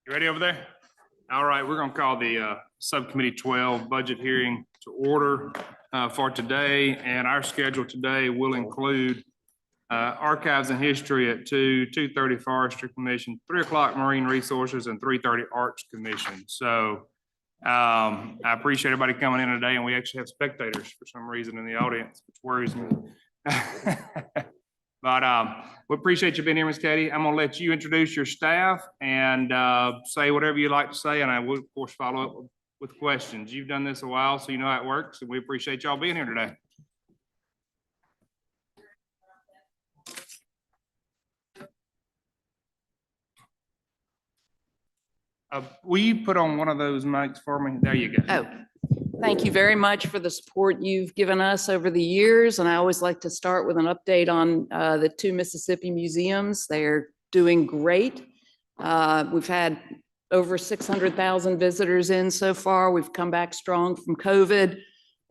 You ready over there? All right, we're going to call the Subcommittee 12 budget hearing to order for today. And our schedule today will include Archives and History at 2:30 Forestry Commission, 3 o'clock Marine Resources, and 3:30 Arts Commission. So I appreciate everybody coming in today, and we actually have spectators for some reason in the audience, which worries me. But we appreciate you being here, Ms. Katie. I'm going to let you introduce your staff and say whatever you'd like to say, and I will, of course, follow up with questions. You've done this a while, so you know how it works, and we appreciate y'all being here today. Will you put on one of those mics for me? There you go. Oh, thank you very much for the support you've given us over the years. And I always like to start with an update on the 2 Mississippi museums. They're doing great. We've had over 600,000 visitors in so far. We've come back strong from COVID.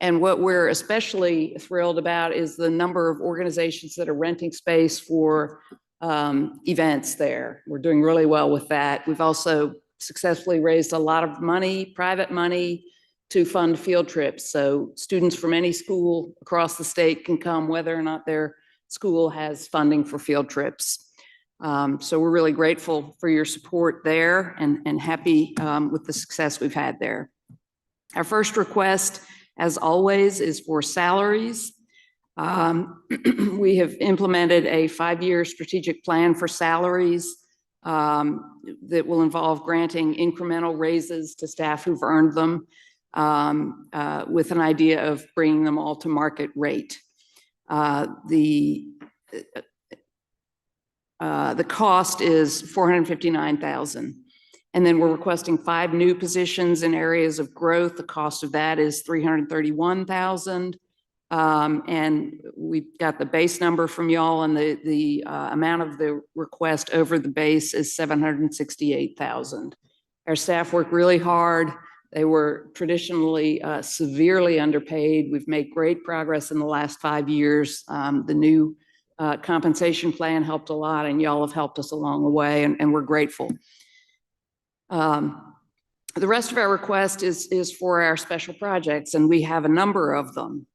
And what we're especially thrilled about is the number of organizations that are renting space for events there. We're doing really well with that. We've also successfully raised a lot of money, private money, to fund field trips. So students from any school across the state can come, whether or not their school has funding for field trips. So we're really grateful for your support there and happy with the success we've had there. Our first request, as always, is for salaries. We have implemented a 5-year strategic plan for salaries that will involve granting incremental raises to staff who've earned them, with an idea of bringing them all to market rate. The cost is $459,000. And then we're requesting 5 new positions in areas of growth. The cost of that is $331,000. And we got the base number from y'all, and the amount of the request over the base is $768,000. Our staff work really hard. They were traditionally severely underpaid. We've made great progress in the last 5 years. The new compensation plan helped a lot, and y'all have helped us along the way, and we're grateful. The rest of our request is for our special projects, and we have a number of them.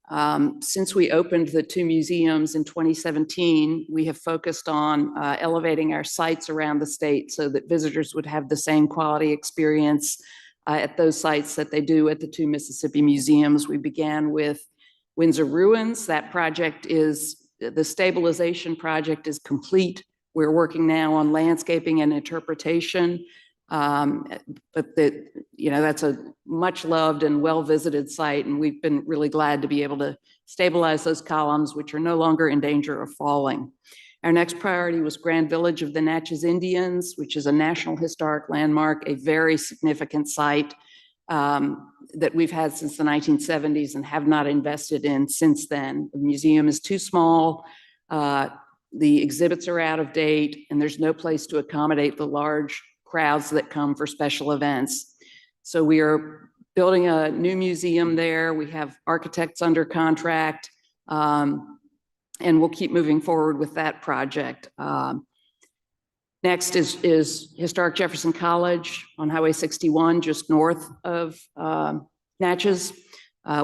Since we opened the 2 museums in 2017, we have focused on elevating our sites around the state so that visitors would have the same quality experience at those sites that they do at the 2 Mississippi museums. We began with Windsor Ruins. That project the stabilization project is complete. We're working now on landscaping and interpretation. But that's a much loved and well visited site, and we've been really glad to be able to stabilize those columns, which are no longer in danger of falling. Our next priority was Grand Village of the Natchez Indians, which is a National Historic Landmark, a very significant site that we've had since the 1970s and have not invested in since then. The museum is too small. The exhibits are out of date, and there's no place to accommodate the large crowds that come for special events. So we are building a new museum there. We have architects under contract, and we'll keep moving forward with that project. Next is Historic Jefferson College on Highway 61, just north of Natchez.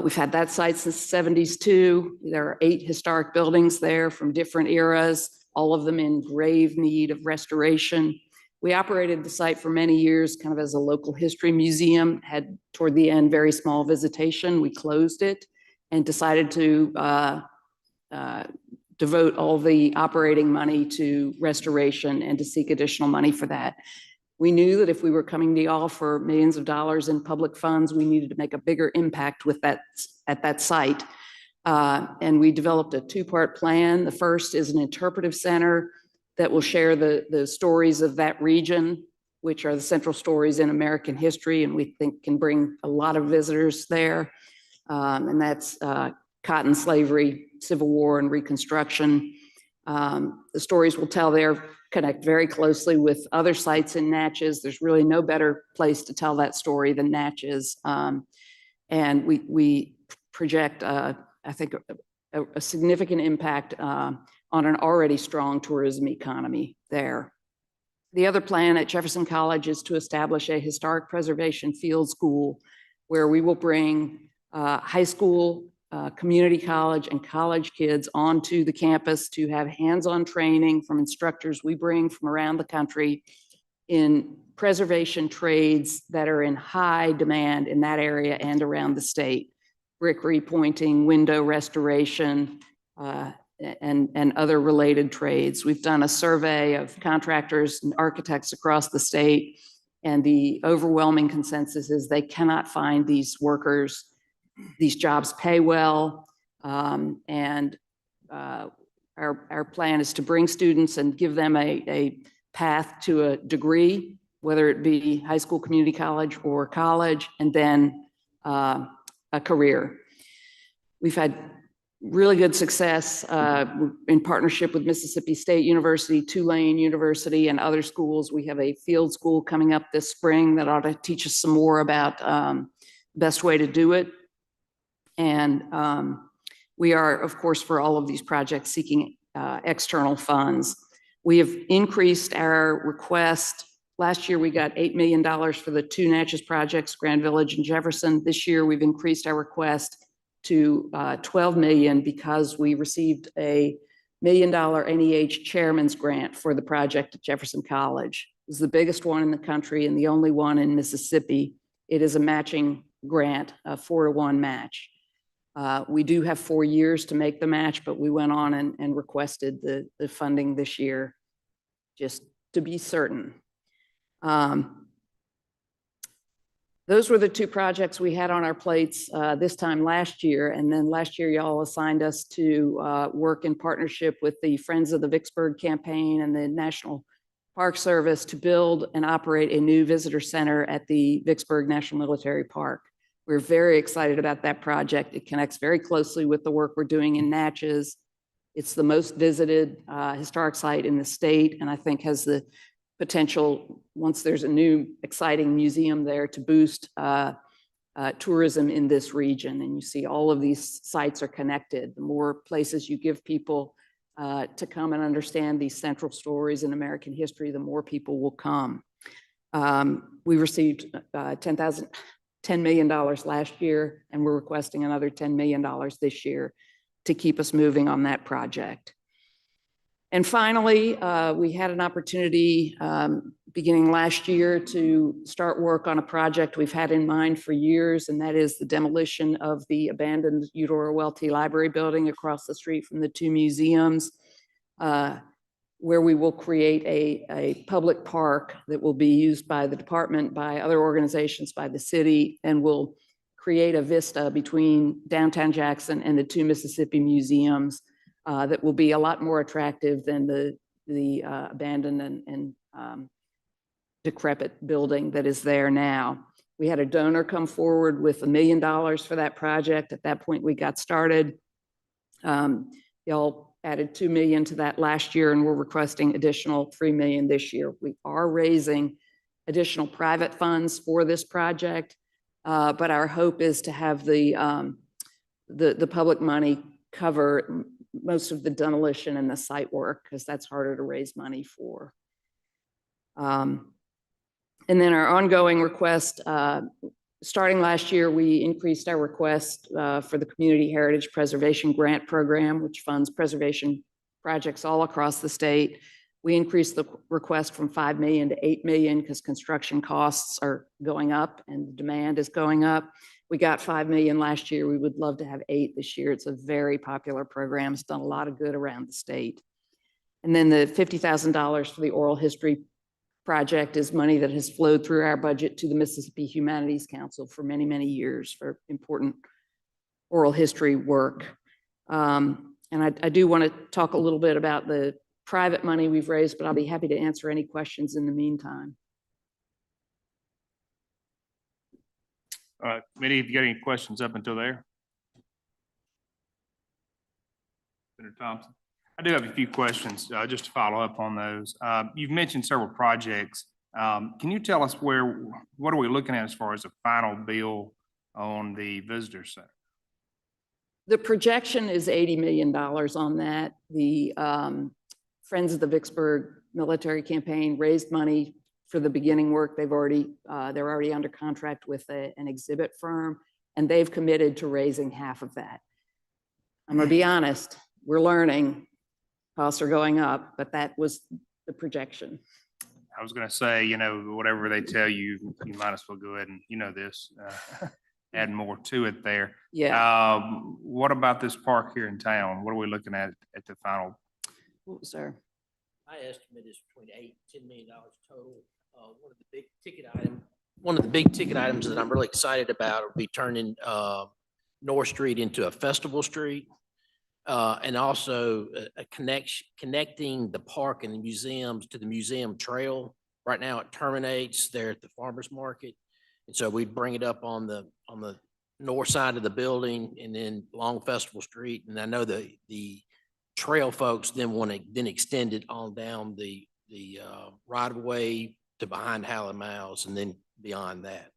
We've had that site since the 70s too. There are 8 historic buildings there from different eras, all of them in grave need of restoration. We operated the site for many years kind of as a local history museum, had toward the end very small visitation. We closed it and decided to devote all the operating money to restoration and to seek additional money for that. We knew that if we were coming to y'all for millions of dollars in public funds, we needed to make a bigger impact with that at that site. And we developed a 2-part plan. The first is an interpretive center that will share the stories of that region, which are the central stories in American history, and we think can bring a lot of visitors there. And that's cotton slavery, Civil War, and Reconstruction. The stories we'll tell there connect very closely with other sites in Natchez. There's really no better place to tell that story than Natchez. And we project, I think, a significant impact on an already strong tourism economy there. The other plan at Jefferson College is to establish a historic preservation field school where we will bring high school, community college, and college kids onto the campus to have hands-on training from instructors we bring from around the country in preservation trades that are in high demand in that area and around the state. Brick repointing, window restoration, and other related trades. We've done a survey of contractors and architects across the state, and the overwhelming consensus is they cannot find these workers. These jobs pay well, and our plan is to bring students and give them a path to a degree, whether it be high school, community college, or college, and then a career. We've had really good success in partnership with Mississippi State University, Tulane University, and other schools. We have a field school coming up this spring that ought to teach us some more about best way to do it. And we are, of course, for all of these projects, seeking external funds. We have increased our request. Last year, we got $8 million for the two Natchez projects, Grand Village and Jefferson. This year, we've increased our request to $12 million because we received a $1 million NEH chairman's grant for the project at Jefferson College. It was the biggest one in the country and the only one in Mississippi. It is a matching grant, a 4-to-1 match. We do have 4 years to make the match, but we went on and requested the funding this year just to be certain. Those were the two projects we had on our plates this time last year. And then last year, y'all assigned us to work in partnership with the Friends of the Vicksburg campaign and the National Park Service to build and operate a new visitor center at the Vicksburg National Military Park. We're very excited about that project. It connects very closely with the work we're doing in Natchez. It's the most visited historic site in the state, and I think has the potential, once there's a new exciting museum there, to boost tourism in this region. And you see all of these sites are connected. The more places you give people to come and understand these central stories in American history, the more people will come. We received $10 million last year, and we're requesting another $10 million this year to keep us moving on that project. And finally, we had an opportunity beginning last year to start work on a project we've had in mind for years, and that is the demolition of the abandoned Eudora Welty Library building across the street from the two museums, where we will create a public park that will be used by the department, by other organizations, by the city, and will create a vista between downtown Jackson and the two Mississippi museums that will be a lot more attractive than the abandoned and decrepit building that is there now. We had a donor come forward with $1 million for that project. At that point, we got started. Y'all added $2 million to that last year, and we're requesting additional $3 million this year. We are raising additional private funds for this project, but our hope is to have the public money cover most of the demolition and the site work, because that's harder to raise money for. And then our ongoing request, starting last year, we increased our request for the Community Heritage Preservation Grant Program, which funds preservation projects all across the state. We increased the request from $5 million to $8 million because construction costs are going up and demand is going up. We got $5 million last year. We would love to have $8 million this year. It's a very popular program. It's done a lot of good around the state. And then the $50,000 for the oral history project is money that has flowed through our budget to the Mississippi Humanities Council for many, many years for important oral history work. And I do want to talk a little bit about the private money we've raised, but I'll be happy to answer any questions in the meantime. Committee, if you got any questions up until there? Senator Thompson. I do have a few questions just to follow up on those. You've mentioned several projects. Can you tell us what are we looking at as far as a final bill on the visitor center? The projection is $80 million on that. The Friends of the Vicksburg military campaign, raised money for the beginning work. They're already under contract with an exhibit firm, and they've committed to raising half of that. I'm gonna be honest, we're learning, costs are going up, but that was the projection. I was gonna say, whatever they tell you, you might as well go ahead and, this, add more to it there. Yeah. What about this park here in town? What are we looking at the final? What was our? My estimate is between $8 and $10 million total. One of the big ticket items that I'm really excited about will be turning North Street into a festival street. And also connecting the park and the museums to the museum trail. Right now it terminates there at the farmer's market. And so we'd bring it up on the north side of the building and then along Festival Street. And I know the trail folks then want to then extend it on down the right of way to behind Halley Miles and then beyond that.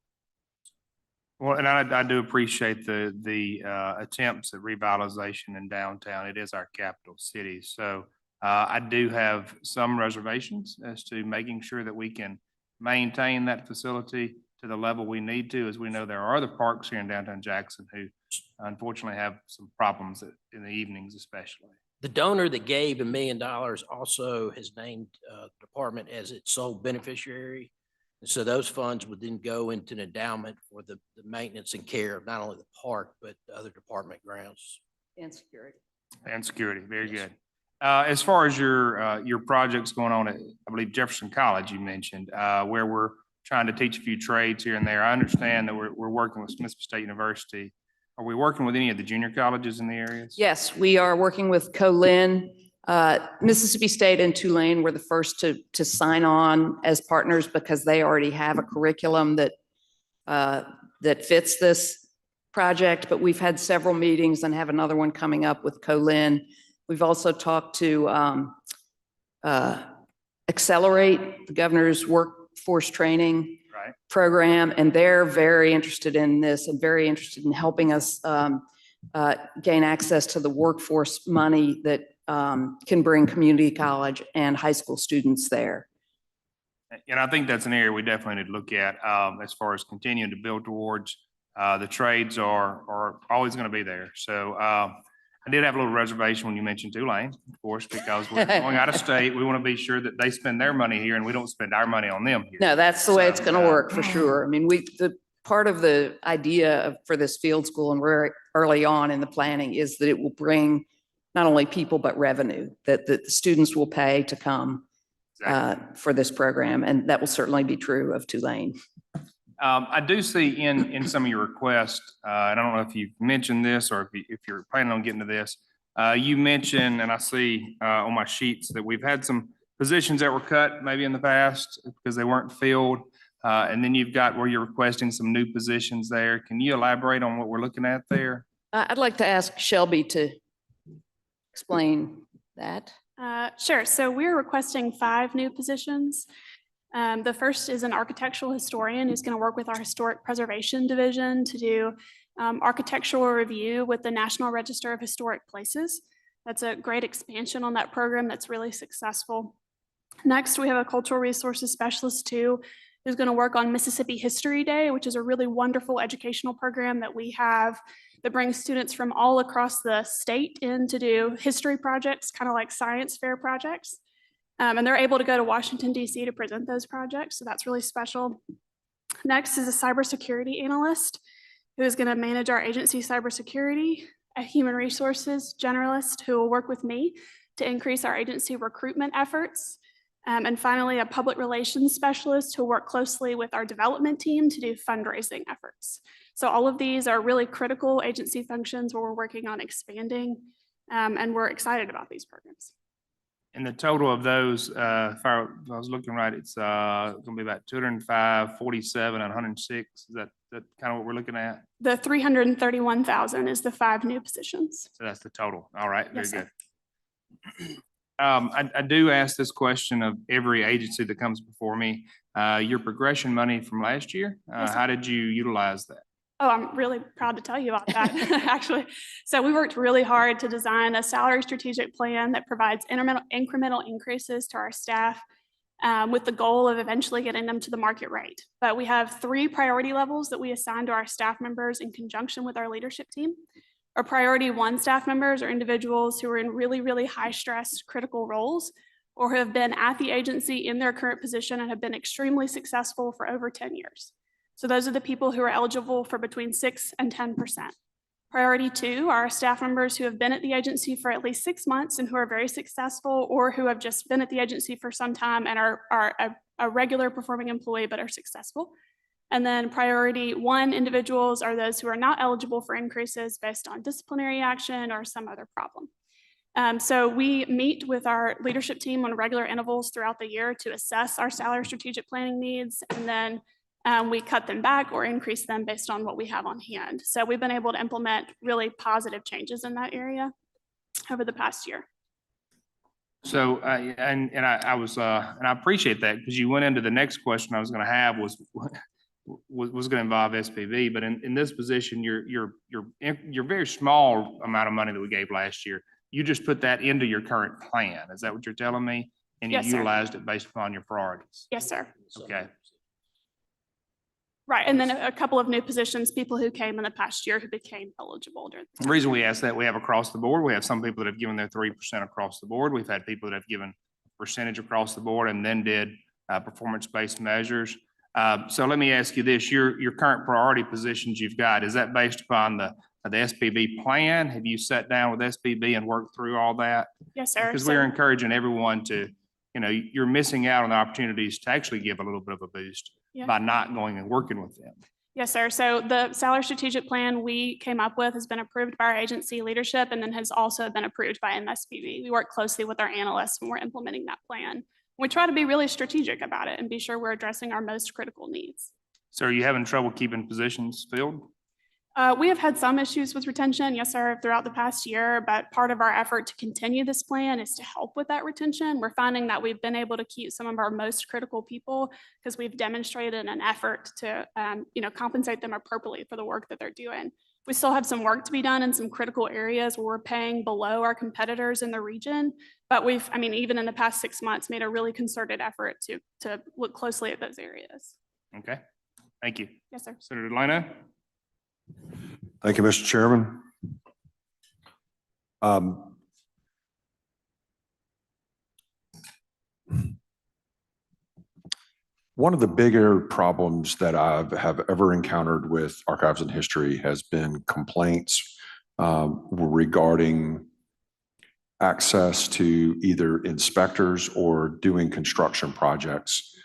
Well, and I do appreciate the attempts at revitalization in downtown. It is our capital city. So I do have some reservations as to making sure that we can maintain that facility to the level we need to, as we know there are other parks here in downtown Jackson who unfortunately have some problems in the evenings especially. The donor that gave $1 million also has named the department as its sole beneficiary. And so those funds would then go into an endowment for the maintenance and care of not only the park, but the other department grounds. And security. And security, very good. As far as your projects going on at, I believe, Jefferson College, you mentioned, where we're trying to teach a few trades here and there. I understand that we're working with Mississippi State University. Are we working with any of the junior colleges in the areas? Yes, we are working with Co-Lin. Mississippi State and Tulane were the first to sign on as partners because they already have a curriculum that fits this project, but we've had several meetings and have another one coming up with Co-Lin. We've also talked to Accelerate, the governor's workforce training program, and they're very interested in this and very interested in helping us gain access to the workforce money that can bring community college and high school students there. And I think that's an area we definitely need to look at as far as continuing to build towards. The trades are always going to be there. So I did have a little reservation when you mentioned Tulane, of course, because we're going out of state. We want to be sure that they spend their money here and we don't spend our money on them here. No, that's the way it's going to work for sure. I mean, the part of the idea for this field school and very early on in the planning is that it will bring not only people, but revenue that the students will pay to come for this program. And that will certainly be true of Tulane. I do see in some of your requests, and I don't know if you've mentioned this or if you're planning on getting to this, you mentioned, and I see on my sheets that we've had some positions that were cut maybe in the past because they weren't filled. And then you've got where you're requesting some new positions there. Can you elaborate on what we're looking at there? I'd like to ask Shelby to explain that. Sure. So we're requesting 5 new positions. The first is an architectural historian who's going to work with our historic preservation division to do architectural review with the National Register of Historic Places. That's a great expansion on that program that's really successful. Next, we have a cultural resources specialist too, who's going to work on Mississippi History Day, which is a really wonderful educational program that we have that brings students from all across the state in to do history projects, kind of like science fair projects. And they're able to go to Washington, D.C. to present those projects. So that's really special. Next is a cybersecurity analyst who is going to manage our agency cybersecurity, a human resources generalist who will work with me to increase our agency recruitment efforts. And finally, a public relations specialist who will work closely with our development team to do fundraising efforts. So all of these are really critical agency functions where we're working on expanding, and we're excited about these programs. And the total of those, if I was looking right, it's going to be about 205, 47, and 106. Is that kind of what we're looking at? The 331,000 is the 5 new positions. So that's the total. All right, very Yes, good. I do ask this question of every agency that comes before me. Your progression money from last year, Yes, sir. how did you utilize that? Oh, I'm really proud to tell you about that, actually. So we worked really hard to design a salary strategic plan that provides incremental increases to our staff with the goal of eventually getting them to the market rate. But we have 3 priority levels that we assign to our staff members in conjunction with our leadership team. Our priority 1 staff members are individuals who are in really, really high stress critical roles or who have been at the agency in their current position and have been extremely successful for over 10 years. So those are the people who are eligible for between 6 and 10%. Priority 2 are staff members who have been at the agency for at least 6 months and who are very successful or who have just been at the agency for some time and are a regular performing employee but are successful. And then priority 1 individuals are those who are not eligible for increases based on disciplinary action or some other problem. So we meet with our leadership team on regular intervals throughout the year to assess our salary strategic planning needs, and then we cut them back or increase them based on what we have on hand. So we've been able to implement really positive changes in that area over the past year. So, I appreciate that, because you went into the next question I was going to have was going to involve SPV, but in this position, your very small amount of money that we gave last year, you just put that into your current plan. Is that what you're telling me? And you Yes, sir. utilized it based upon your priorities? Yes, sir. Okay. Right, and then a couple of new positions, people who came in the past year who became eligible during. The reason we ask that, we have across the board, we have some people that have given their 3% across the board. We've had people that have given percentage across the board and then did performance-based measures. So let me ask you this, your current priority positions you've got, is that based upon the SPV plan? Have you sat down with SPV and worked through all that? Yes, sir. Because So- we're encouraging everyone to, you're missing out on the opportunities to actually give a little bit of a boost Yeah. by not going and working with them. Yes, sir. So the salary strategic plan we came up with has been approved by our agency leadership and then has also been approved by MSPB. We work closely with our analysts when we're implementing that plan. We try to be really strategic about it and be sure we're addressing our most critical needs. So are you having trouble keeping positions filled? We have had some issues with retention, yes, sir, throughout the past year, but part of our effort to continue this plan is to help with that retention. We're finding that we've been able to keep some of our most critical people because we've demonstrated an effort to, compensate them appropriately for the work that they're doing. We still have some work to be done in some critical areas where we're paying below our competitors in the region, but even in the past 6 months, made a really concerted effort to look closely at those areas. Okay, thank you. Yes, sir. Senator Delano? Thank you, Mr. Chairman. One of the bigger problems that I have ever encountered with archives and history has been complaints regarding access to either inspectors or doing construction projects,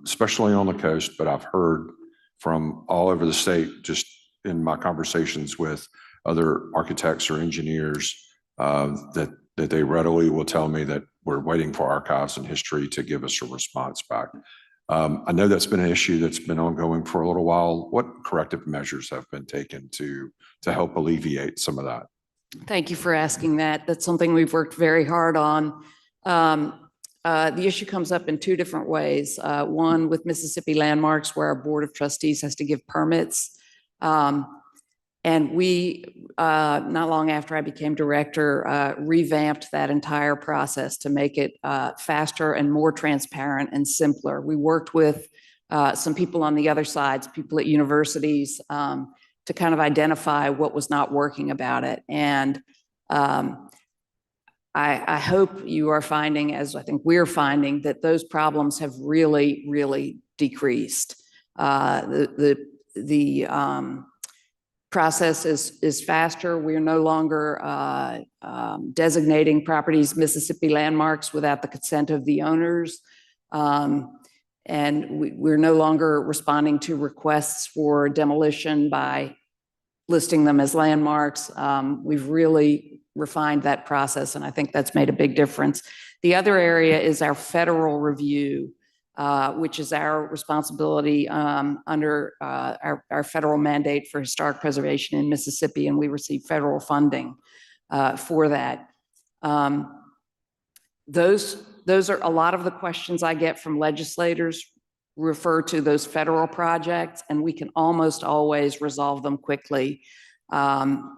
especially on the coast, but I've heard from all over the state, just in my conversations with other architects or engineers, that they readily will tell me that we're waiting for archives and history to give us a response back. I know that's been an issue that's been ongoing for a little while. What corrective measures have been taken to help alleviate some of that? Thank you for asking that. That's something we've worked very hard on. The issue comes up in 2 different ways. One with Mississippi Landmarks, where our Board of Trustees has to give permits. And we, not long after I became director, revamped that entire process to make it faster and more transparent and simpler. We worked with some people on the other sides, people at universities, to kind of identify what was not working about it. And I hope you are finding, as I think we're finding, that those problems have really, really decreased. The process is faster. We're no longer designating properties Mississippi landmarks without the consent of the owners. And we're no longer responding to requests for demolition by listing them as landmarks. We've really refined that process, and I think that's made a big difference. The other area is our federal review, which is our responsibility under our federal mandate for historic preservation in Mississippi, and we receive federal funding for that. Those are a lot of the questions I get from legislators refer to those federal projects, and we can almost always resolve them quickly.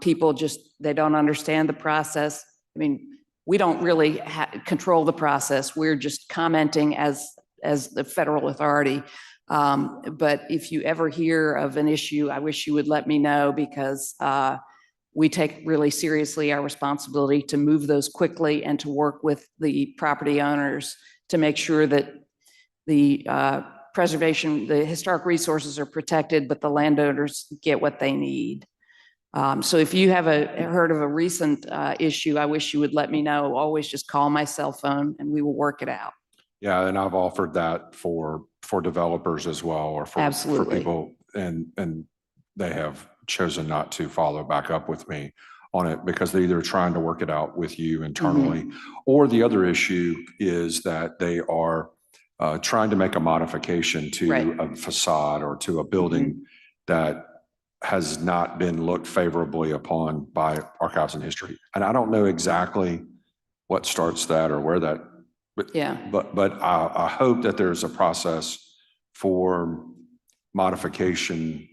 People just, they don't understand the process. I mean, we don't really control the process. We're just commenting as the federal authority. But if you ever hear of an issue, I wish you would let me know, because we take really seriously our responsibility to move those quickly and to work with the property owners to make sure that the preservation, the historic resources are protected, but the landowners get what they need. So if you have heard of a recent issue, I wish you would let me know. Always just call my cell phone and we will work it out. Yeah, and I've offered that for developers as well, or for Absolutely. people, and they have chosen not to follow back up with me on it because they're either trying to work it out with you internally, or the other issue is that they are trying to make a modification to Right. a facade or to a building that has not been looked favorably upon by Archives and History. And I don't know exactly what starts that or where that, but I hope that there's a process for modification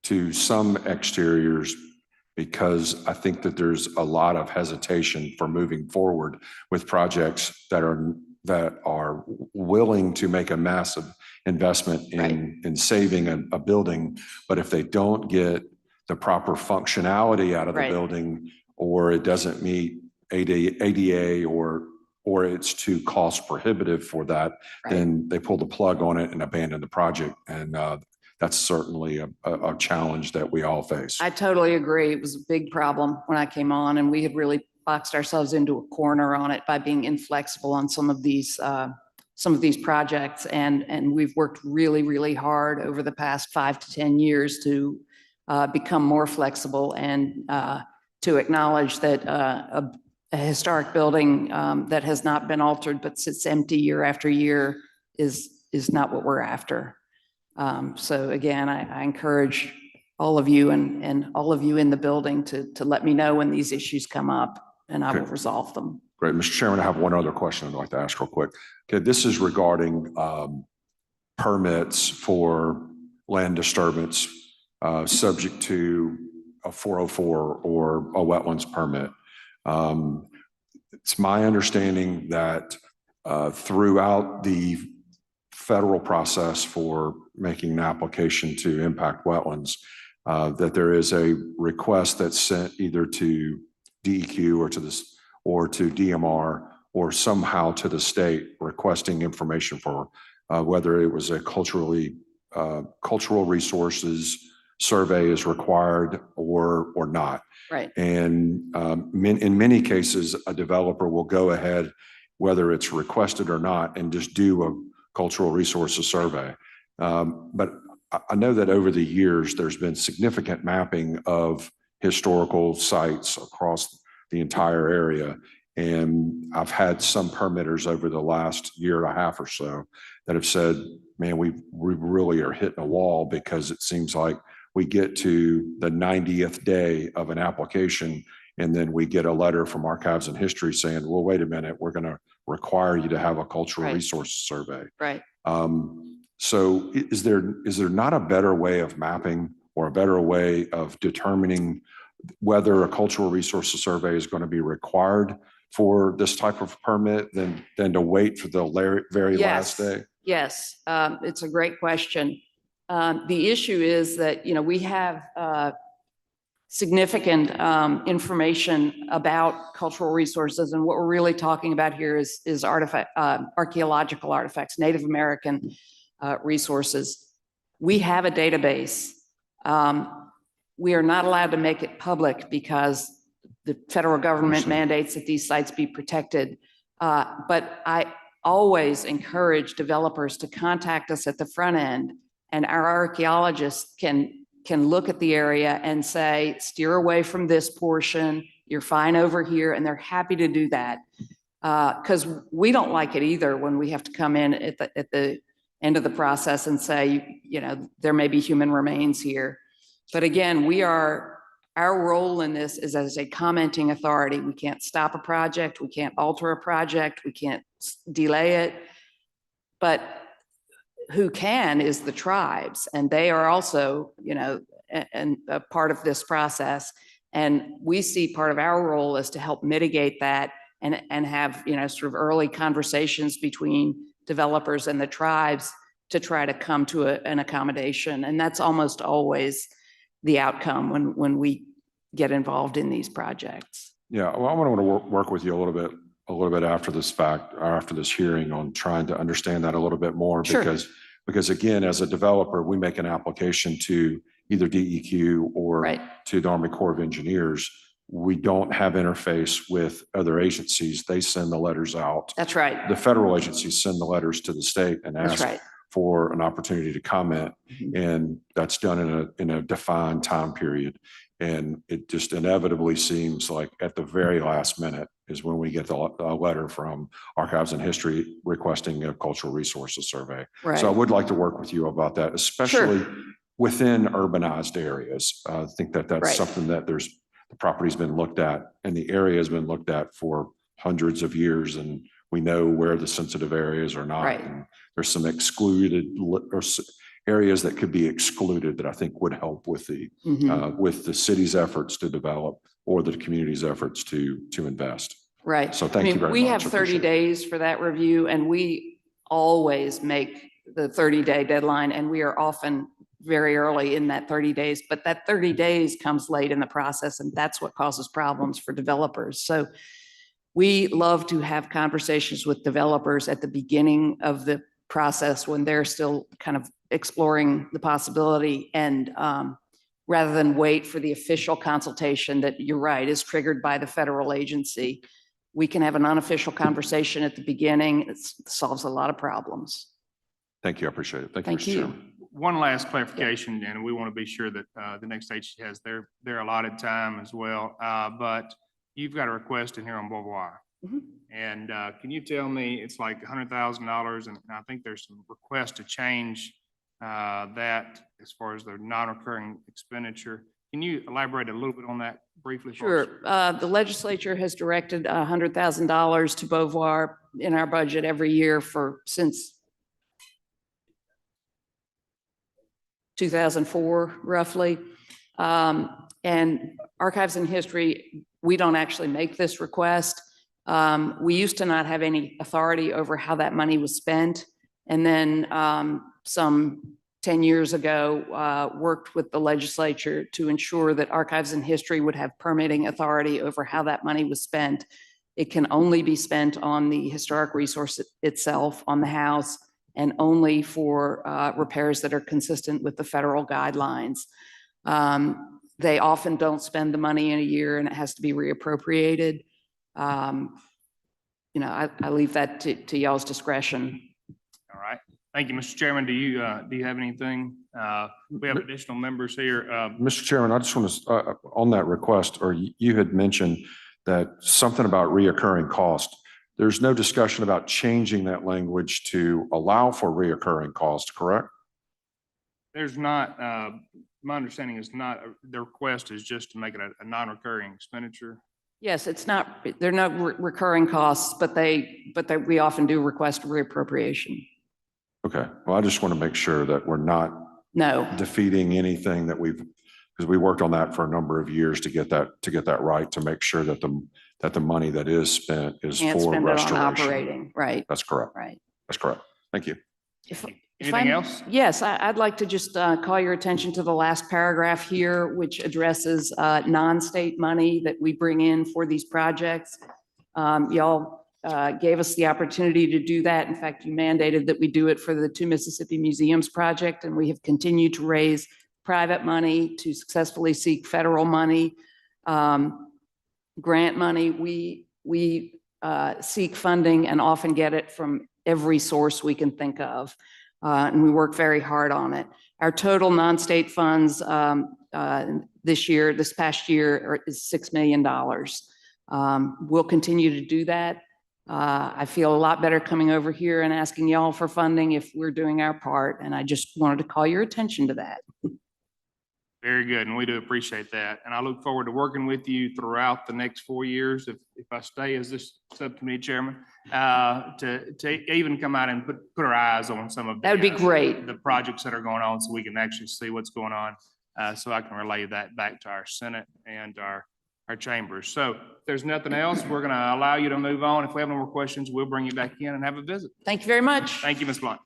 to some exteriors, because I think that there's a lot of hesitation for moving forward with projects that are willing to make a massive investment in saving a building, but if they don't get the proper functionality out of the building, or it doesn't meet ADA or it's too cost prohibitive for that, then they pull the plug on it and abandon the project. And that's certainly a challenge that we all face. I totally agree. It was a big problem when I came on, and we had really boxed ourselves into a corner on it by being inflexible on some of these projects. And we've worked really, really hard over the past 5 to 10 years to become more flexible and to acknowledge that a historic building that has not been altered but sits empty year after year is not what we're after. So again, I encourage all of you and all of you in the building to let me know when these issues come up, and I will resolve them. Great. Mr. Chairman, I have one other question I'd like to ask real quick. Okay, this is regarding permits for land disturbance subject to a 404 or a wetlands permit. It's my understanding that throughout the federal process for making an application to impact wetlands, that there is a request that's sent either to DEQ or to DMR or somehow to the state requesting information for whether it was a cultural resources survey is required or not. Right. And in many cases, a developer will go ahead, whether it's requested or not, and just do a cultural resources survey. But I know that over the years, there's been significant mapping of historical sites across the entire area. And I've had some permitters over the last year and a half or so that have said, man, we really are hitting a wall, because it seems like we get to the 90th day of an application and then we get a letter from Archives and History saying, well, wait a minute, we're going to require you to have a cultural resource survey. Right. So is there not a better way of mapping or a better way of determining whether a cultural resources survey is going to be required for this type of permit than to wait for the very last day? Yes, it's a great question. The issue is that, we have significant information about cultural resources, and what we're really talking about here is archaeological artifacts, Native American resources. We have a database. We are not allowed to make it public because the federal government mandates that these sites be protected. But I always encourage developers to contact us at the front end, and our archaeologists can look at the area and say, steer away from this portion, you're fine over here, and they're happy to do that. Because we don't like it either when we have to come in at the end of the process and say, there may be human remains here. But again, our role in this is as a commenting authority. We can't stop a project, we can't alter a project, we can't delay it. But who can is the tribes, and they are also, and a part of this process. And we see part of our role is to help mitigate that and have, sort of early conversations between developers and the tribes to try to come to an accommodation. And that's almost always the outcome when we get involved in these projects. Yeah, well, I want to work with you a little bit after this fact, or after this hearing, on trying to understand that a little bit more. Sure. Because again, as a developer, we make an application to either DEQ or Right. to the Army Corps of Engineers. We don't have interface with other agencies. They send the letters out. That's right. The federal agencies send the letters to the state and That's ask right. for an opportunity to comment. Mhm. And that's done in a defined time period. And it just inevitably seems like at the very last minute is when we get a letter from Archives and History requesting a cultural resources survey. Right. So I would like to work with you about that, especially within urbanized areas. I think that that's Right. something that the property's been looked at and the area has been looked at for hundreds of years, and we know where the sensitive areas are not. Right. And there's some excluded or areas that could be excluded that I think would help with the city's efforts to develop or the community's efforts to invest. Right. So thank you very much. We have I 30 appreciate it. days for that review, and we always make the 30-day deadline, and we are often very early in that 30 days, but that 30 days comes late in the process, and that's what causes problems for developers. So we love to have conversations with developers at the beginning of the process when they're still kind of exploring the possibility, and rather than wait for the official consultation that, you're right, is triggered by the federal agency. We can have an unofficial conversation at the beginning. It solves a lot of problems. Thank you. I appreciate it. Thank you, Thank Mr. you. Chairman. One last clarification, and we want to be sure that the next agency has their allotted time as well. But you've got a request in here on Beauvoir. Mhm. And can you tell me, it's like $100,000, and I think there's some requests to change that as far as the non-recurring expenditure. Can you elaborate a little bit on that briefly? for us? Sure. The legislature has directed $100,000 to Beauvoir in our budget every year since 2004, roughly. And Archives and History, we don't actually make this request. We used to not have any authority over how that money was spent. And then some 10 years ago, worked with the legislature to ensure that Archives and History would have permitting authority over how that money was spent. It can only be spent on the historic resource itself, on the house, and only for repairs that are consistent with the federal guidelines. They often don't spend the money in a year, and it has to be reappropriated. I leave that to y'all's discretion. All right. Thank you, Mr. Chairman. Do you have anything? We have additional members here. Mr. Chairman, I just want to, on that request, or you had mentioned that something about reoccurring cost. There's no discussion about changing that language to allow for reoccurring cost, correct? There's not, my understanding is not, the request is just to make it a non-recurring expenditure. Yes, it's not, they're not recurring costs, but we often do request reappropriation. Okay. Well, I just want to make sure that we're not No, defeating anything that because we worked on that for a number of years to get that right, to make sure that the money that is spent is can't for spend it on restoration. operating, right, That's correct. right. That's correct. Thank you. If Anything I- else? Yes, I'd like to just call your attention to the last paragraph here, which addresses non-state money that we bring in for these projects. Y'all gave us the opportunity to do that. In fact, you mandated that we do it for the Two Mississippi Museums project, and we have continued to raise private money to successfully seek federal money, grant money. We seek funding and often get it from every source we can think of. And we work very hard on it. Our total non-state funds this past year is $6 million. We'll continue to do that. I feel a lot better coming over here and asking y'all for funding if we're doing our part. And I just wanted to call your attention to that. Very good, and we do appreciate that. And I look forward to working with you throughout the next 4 years, if I stay as this subcommittee chairman, to even come out and put our eyes on some of the, That would be great. the projects that are going on, so we can actually see what's going on. So I can relay that back to our Senate and our chambers. So if there's nothing else, we're going to allow you to move on. If we have no more questions, we'll bring you back in and have a visit. Thank you very much. Thank you, Ms. Blunt.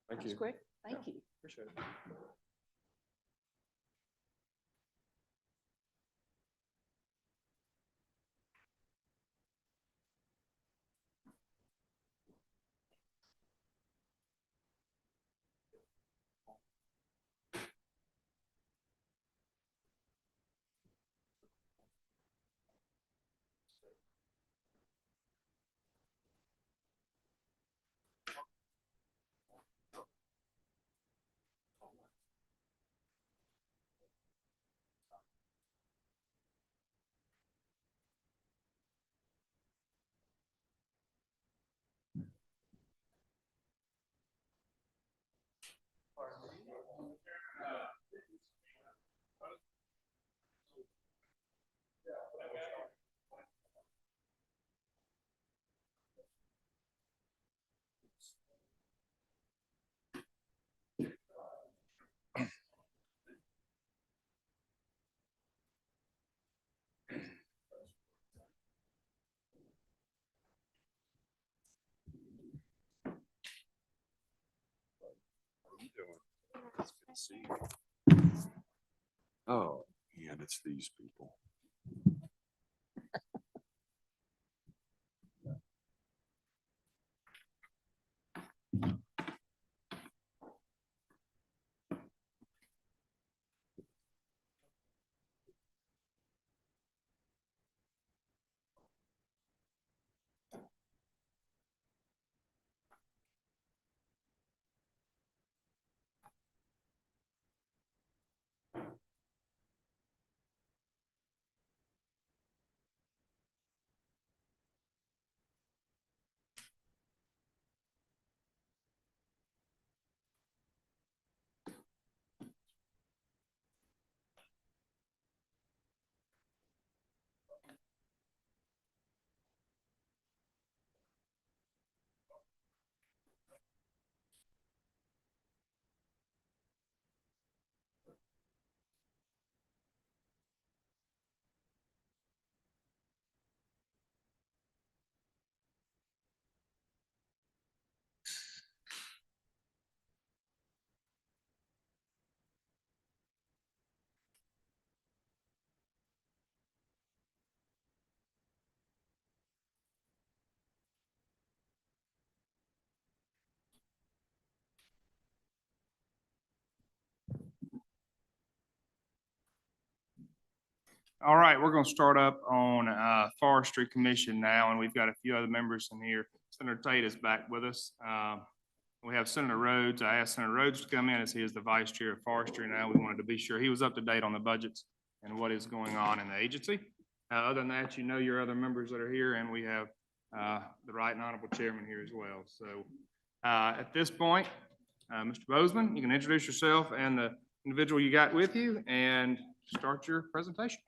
Thank That's quick. Thank you. Appreciate it. Oh, and it's these people. All right, we're going to start up on Forestry Commission now, and we've got a few other members in here. Senator Tate is back with us. We have Senator Rhodes. I asked Senator Rhodes to come in as he is the Vice Chair of Forestry now. We wanted to be sure he was up to date on the budgets and what is going on in the agency. Other than that, you know your other members that are here, and we have the Right and Honorable Chairman here as well. So at this point, Mr. Bozeman, you can introduce yourself and the individual you got with you and start your presentation.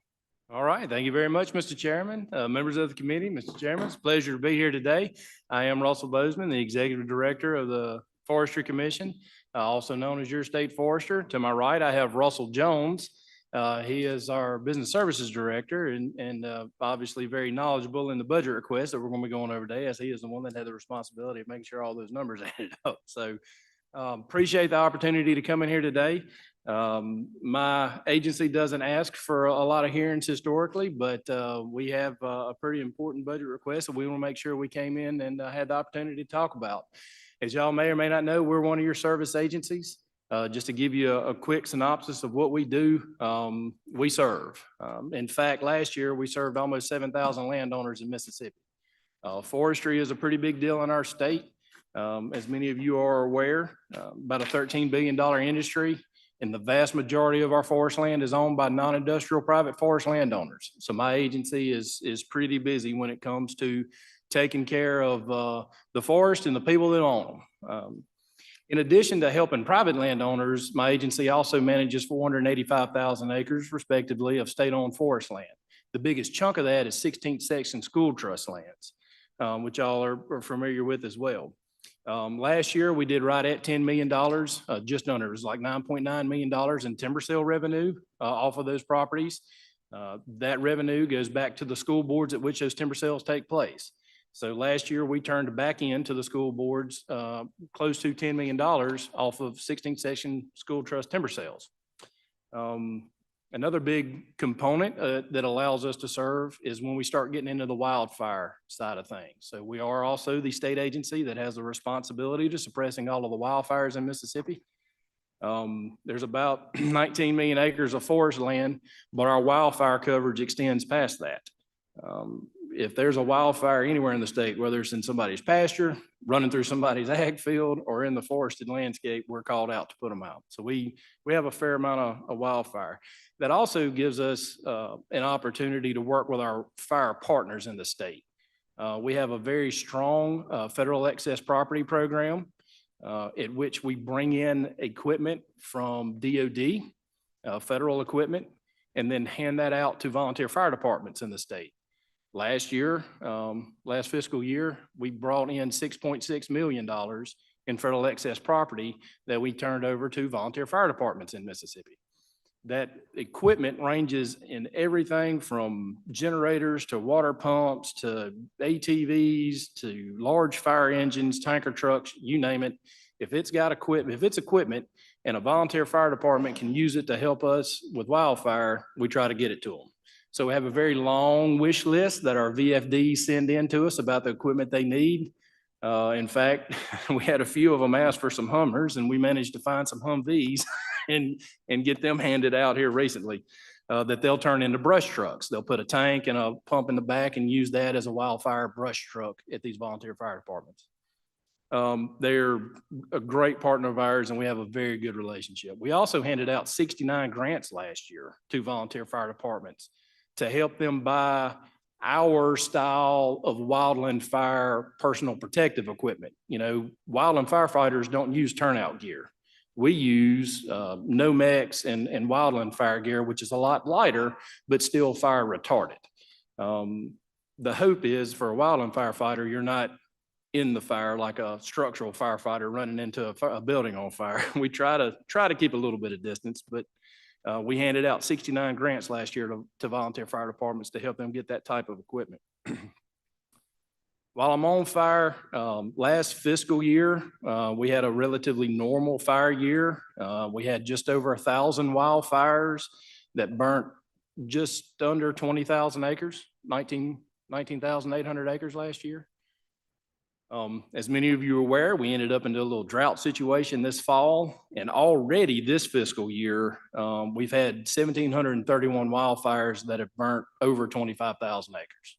All right. Thank you very much, Mr. Chairman, members of the committee, Mr. Chairman. It's a pleasure to be here today. I am Russell Bozeman, the Executive Director of the Forestry Commission, also known as your state forester. To my right, I have Russell Jones. He is our Business Services Director and obviously very knowledgeable in the budget request that we're going to be going over today, as he is the one that had the responsibility of making sure all those numbers added up. So appreciate the opportunity to come in here today. My agency doesn't ask for a lot of hearings historically, but we have a pretty important budget request that we want to make sure we came in and had the opportunity to talk about. As y'all may or may not know, we're one of your service agencies. Just to give you a quick synopsis of what we do, we serve. In fact, last year we served almost 7,000 landowners in Mississippi. Forestry is a pretty big deal in our state. As many of you are aware, about a $13 billion industry. And the vast majority of our forest land is owned by non-industrial private forest landowners. So my agency is pretty busy when it comes to taking care of the forest and the people that own them. In addition to helping private landowners, my agency also manages 485,000 acres respectively of state-owned forest land. The biggest chunk of that is 16th section school trust lands, which y'all are familiar with as well. Last year, we did right at $10 million, just under, it was like $9.9 million in timber sale revenue off of those properties. That revenue goes back to the school boards at which those timber sales take place. So last year, we turned back into the school boards close to $10 million off of 16th section school trust timber sales. Another big component that allows us to serve is when we start getting into the wildfire side of things. So we are also the state agency that has the responsibility to suppressing all of the wildfires in Mississippi. There's about 19 million acres of forest land, but our wildfire coverage extends past that. If there's a wildfire anywhere in the state, whether it's in somebody's pasture, running through somebody's ag field, or in the forested landscape, we're called out to put them out. So we have a fair amount of wildfire. That also gives us an opportunity to work with our fire partners in the state. We have a very strong federal excess property program at which we bring in equipment from DOD, federal equipment, and then hand that out to volunteer fire departments in the state. Last year, last fiscal year, we brought in $6.6 million in federal excess property that we turned over to volunteer fire departments in Mississippi. That equipment ranges in everything from generators to water pumps to ATVs to large fire engines, tanker trucks, you name it. If it's got equipment, if it's equipment and a volunteer fire department can use it to help us with wildfire, we try to get it to them. So we have a very long wish list that our VFDs send in to us about the equipment they need. In fact, we had a few of them ask for some Hummers, and we managed to find some Humvees and get them handed out here recently that they'll turn into brush trucks. They'll put a tank and a pump in the back and use that as a wildfire brush truck at these volunteer fire departments. They're a great partner of ours, and we have a very good relationship. We also handed out 69 grants last year to volunteer fire departments to help them buy our style of wildland fire personal protective equipment. You know, wildland firefighters don't use turnout gear. We use Nomex and wildland fire gear, which is a lot lighter, but still fire retardant. The hope is for a wildland firefighter, you're not in the fire like a structural firefighter running into a building on fire. We try to keep a little bit of distance, but we handed out 69 grants last year to volunteer fire departments to help them get that type of equipment. While I'm on fire, last fiscal year, we had a relatively normal fire year. We had just over 1,000 wildfires that burnt just under 20,000 acres, 19,800 acres last year. As many of you are aware, we ended up into a little drought situation this fall, and already this fiscal year, we've had 1,731 wildfires that have burnt over 25,000 acres.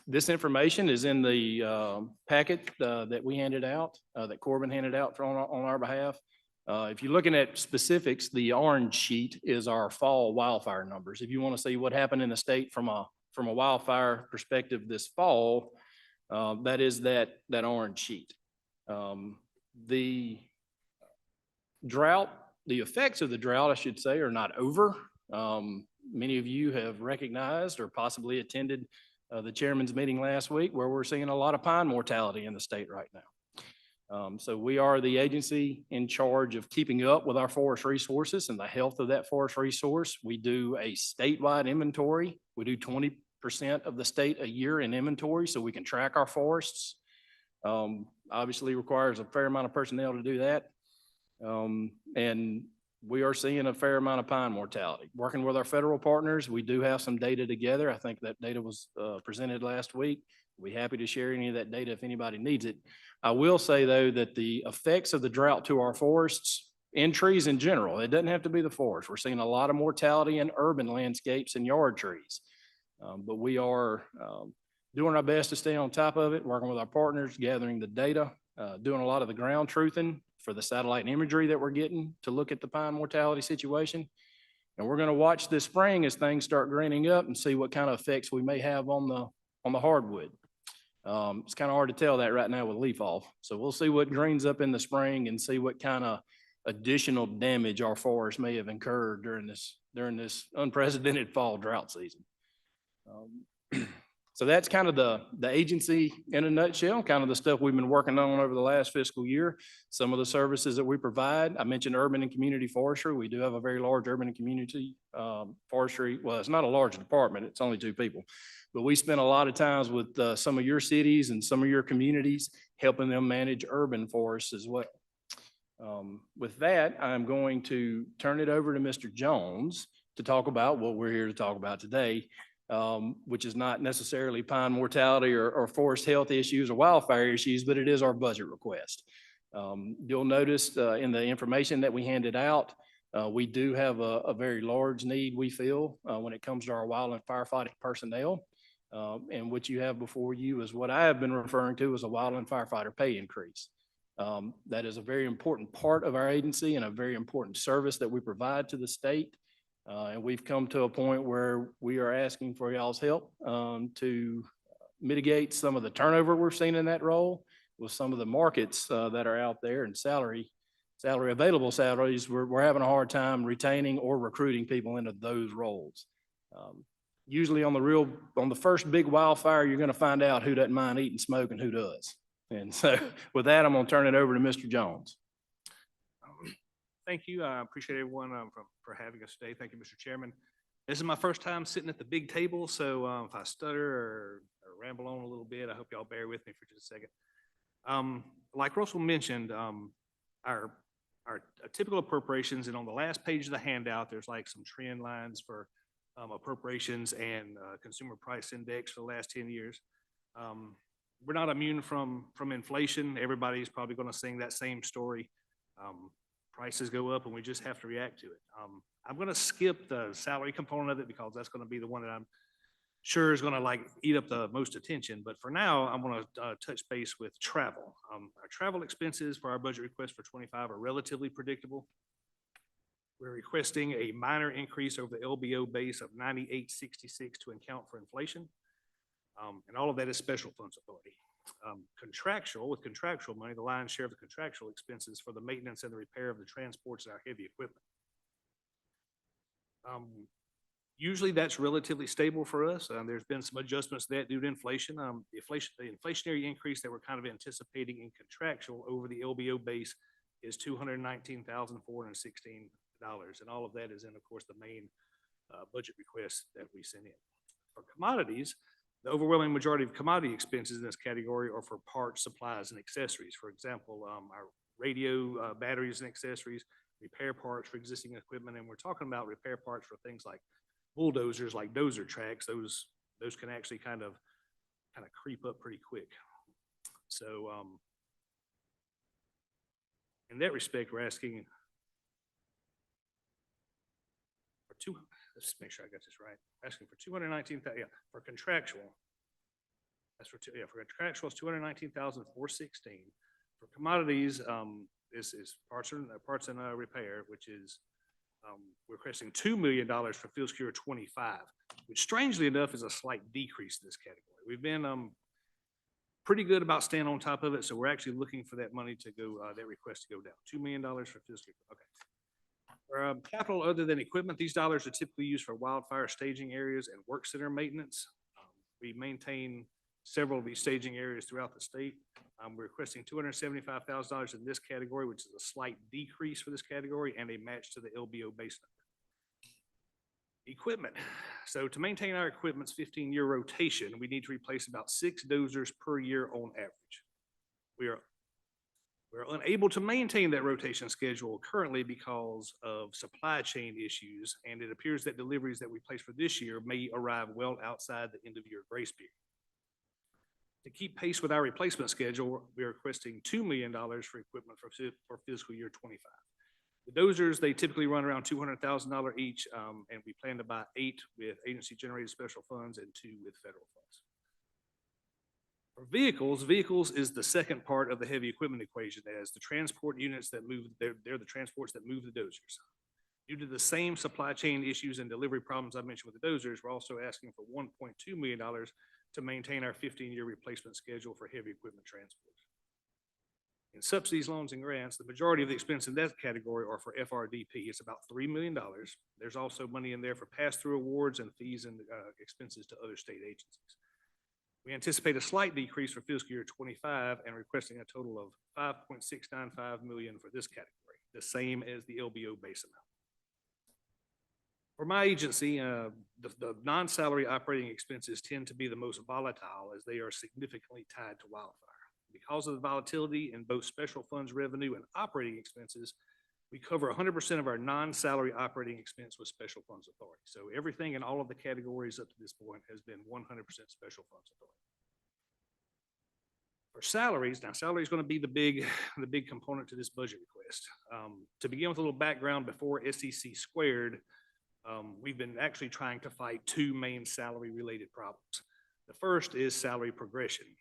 This information is in the packet that we handed out, that Corbin handed out on our behalf. If you're looking at specifics, the orange sheet is our fall wildfire numbers. If you want to see what happened in the state from a wildfire perspective this fall, that is that orange sheet. The drought, the effects of the drought, I should say, are not over. Many of you have recognized or possibly attended the chairman's meeting last week, where we're seeing a lot of pine mortality in the state right now. So we are the agency in charge of keeping up with our forest resources and the health of that forest resource. We do a statewide inventory. We do 20% of the state a year in inventory so we can track our forests. Obviously requires a fair amount of personnel to do that. And we are seeing a fair amount of pine mortality. Working with our federal partners, we do have some data together. I think that data was presented last week. We'll be happy to share any of that data if anybody needs it. I will say though that the effects of the drought to our forests and trees in general, it doesn't have to be the forest. We're seeing a lot of mortality in urban landscapes and yard trees. But we are doing our best to stay on top of it, working with our partners, gathering the data, doing a lot of the ground truthing for the satellite imagery that we're getting to look at the pine mortality situation. And we're going to watch this spring as things start greening up and see what kind of effects we may have on the hardwood. It's kind of hard to tell that right now with leaf off. So we'll see what greens up in the spring and see what kind of additional damage our forest may have incurred during this unprecedented fall drought season. So that's kind of the agency in a nutshell, kind of the stuff we've been working on over the last fiscal year. Some of the services that we provide. I mentioned urban and community forestry. We do have a very large urban and community forestry. Well, it's not a large department. It's only 2 people. But we spend a lot of times with some of your cities and some of your communities, helping them manage urban forests as well. With that, I'm going to turn it over to Mr. Jones to talk about what we're here to talk about today, which is not necessarily pine mortality or forest health issues or wildfire issues, but it is our budget request. You'll notice in the information that we handed out, we do have a very large need, we feel, when it comes to our wildland firefighting personnel. And what you have before you is what I have been referring to as a wildland firefighter pay increase. That is a very important part of our agency and a very important service that we provide to the state. And we've come to a point where we are asking for y'all's help to mitigate some of the turnover we're seeing in that role with some of the markets that are out there and available salaries. We're having a hard time retaining or recruiting people into those roles. Usually on the first big wildfire, you're going to find out who doesn't mind eating smoke and who does. And so with that, I'm going to turn it over to Mr. Jones. Thank you. I appreciate everyone for having us today. Thank you, Mr. Chairman. This is my first time sitting at the big table, so if I stutter or ramble on a little bit, I hope y'all bear with me for just a second. Like Russell mentioned, our typical appropriations, and on the last page of the handout, there's like some trend lines for appropriations and consumer price index for the last 10 years. We're not immune from inflation. Everybody's probably going to sing that same story. Prices go up and we just have to react to it. I'm going to skip the salary component of it because that's going to be the one that I'm sure is going to like eat up the most attention. But for now, I'm going to touch base with travel. Our travel expenses for our budget request for 25 are relatively predictable. We're requesting a minor increase over the LBO base of 9866 to account for inflation. And all of that is special funds authority. With contractual money, the lion's share of the contractual expenses for the maintenance and the repair of the transports and our heavy equipment. Usually that's relatively stable for us. There's been some adjustments to that due to inflation. The inflationary increase that we're kind of anticipating in contractual over the LBO base is $219,416. And all of that is in, of course, the main budget request that we sent in. For commodities, the overwhelming majority of commodity expenses in this category are for parts, supplies, and accessories. For example, our radio batteries and accessories, repair parts for existing equipment, and we're talking about repair parts for things like bulldozers, like dozer tracks. Those can actually kind of creep up pretty quick. So in that respect, we're asking for let's make sure I got this right. Asking for 219,000, yeah, for contractual. That's for for contractual is 219,416. For commodities, this is parts and repair, which is we're requesting $2 million for fiscal year 25, which strangely enough is a slight decrease in this category. We've been pretty good about staying on top of it, so we're actually looking for that money to go, that request to go down. $2 million for fiscal year. Okay. For capital other than equipment, these dollars are typically used for wildfire staging areas and work center maintenance. We maintain several of these staging areas throughout the state. We're requesting $275,000 in this category, which is a slight decrease for this category and a match to the LBO base number. Equipment. So to maintain our equipment's 15-year rotation, we need to replace about 6 dozers per year on average. We're unable to maintain that rotation schedule currently because of supply chain issues, and it appears that deliveries that we place for this year may arrive well outside the end of year grace period. To keep pace with our replacement schedule, we are requesting $2 million for equipment for fiscal year 25. The dozers, they typically run around $200,000 each, and we plan to buy 8 with agency-generated special funds and 2 with federal funds. For vehicles is the second part of the heavy equipment equation, as the transport units that move, they're the transports that move the dozers. Due to the same supply chain issues and delivery problems I mentioned with the dozers, we're also asking for $1.2 million to maintain our 15-year replacement schedule for heavy equipment transports. In subsidies, loans, and grants, the majority of the expense in that category are for FRDP. It's about $3 million. There's also money in there for pass-through awards and fees and expenses to other state agencies. We anticipate a slight decrease for fiscal year 25 and requesting a total of $5.695 million for this category, the same as the LBO base amount. For my agency, the non-salary operating expenses tend to be the most volatile as they are significantly tied to wildfire. Because of the volatility in both special funds revenue and operating expenses, we cover 100% of our non-salary operating expense with special funds authority. So everything in all of the categories up to this point has been 100% special funds authority. For salaries, now salary is going to be the big component to this budget request. To begin with a little background, before SEC squared, we've been actually trying to fight two main salary related problems. The first is salary progression.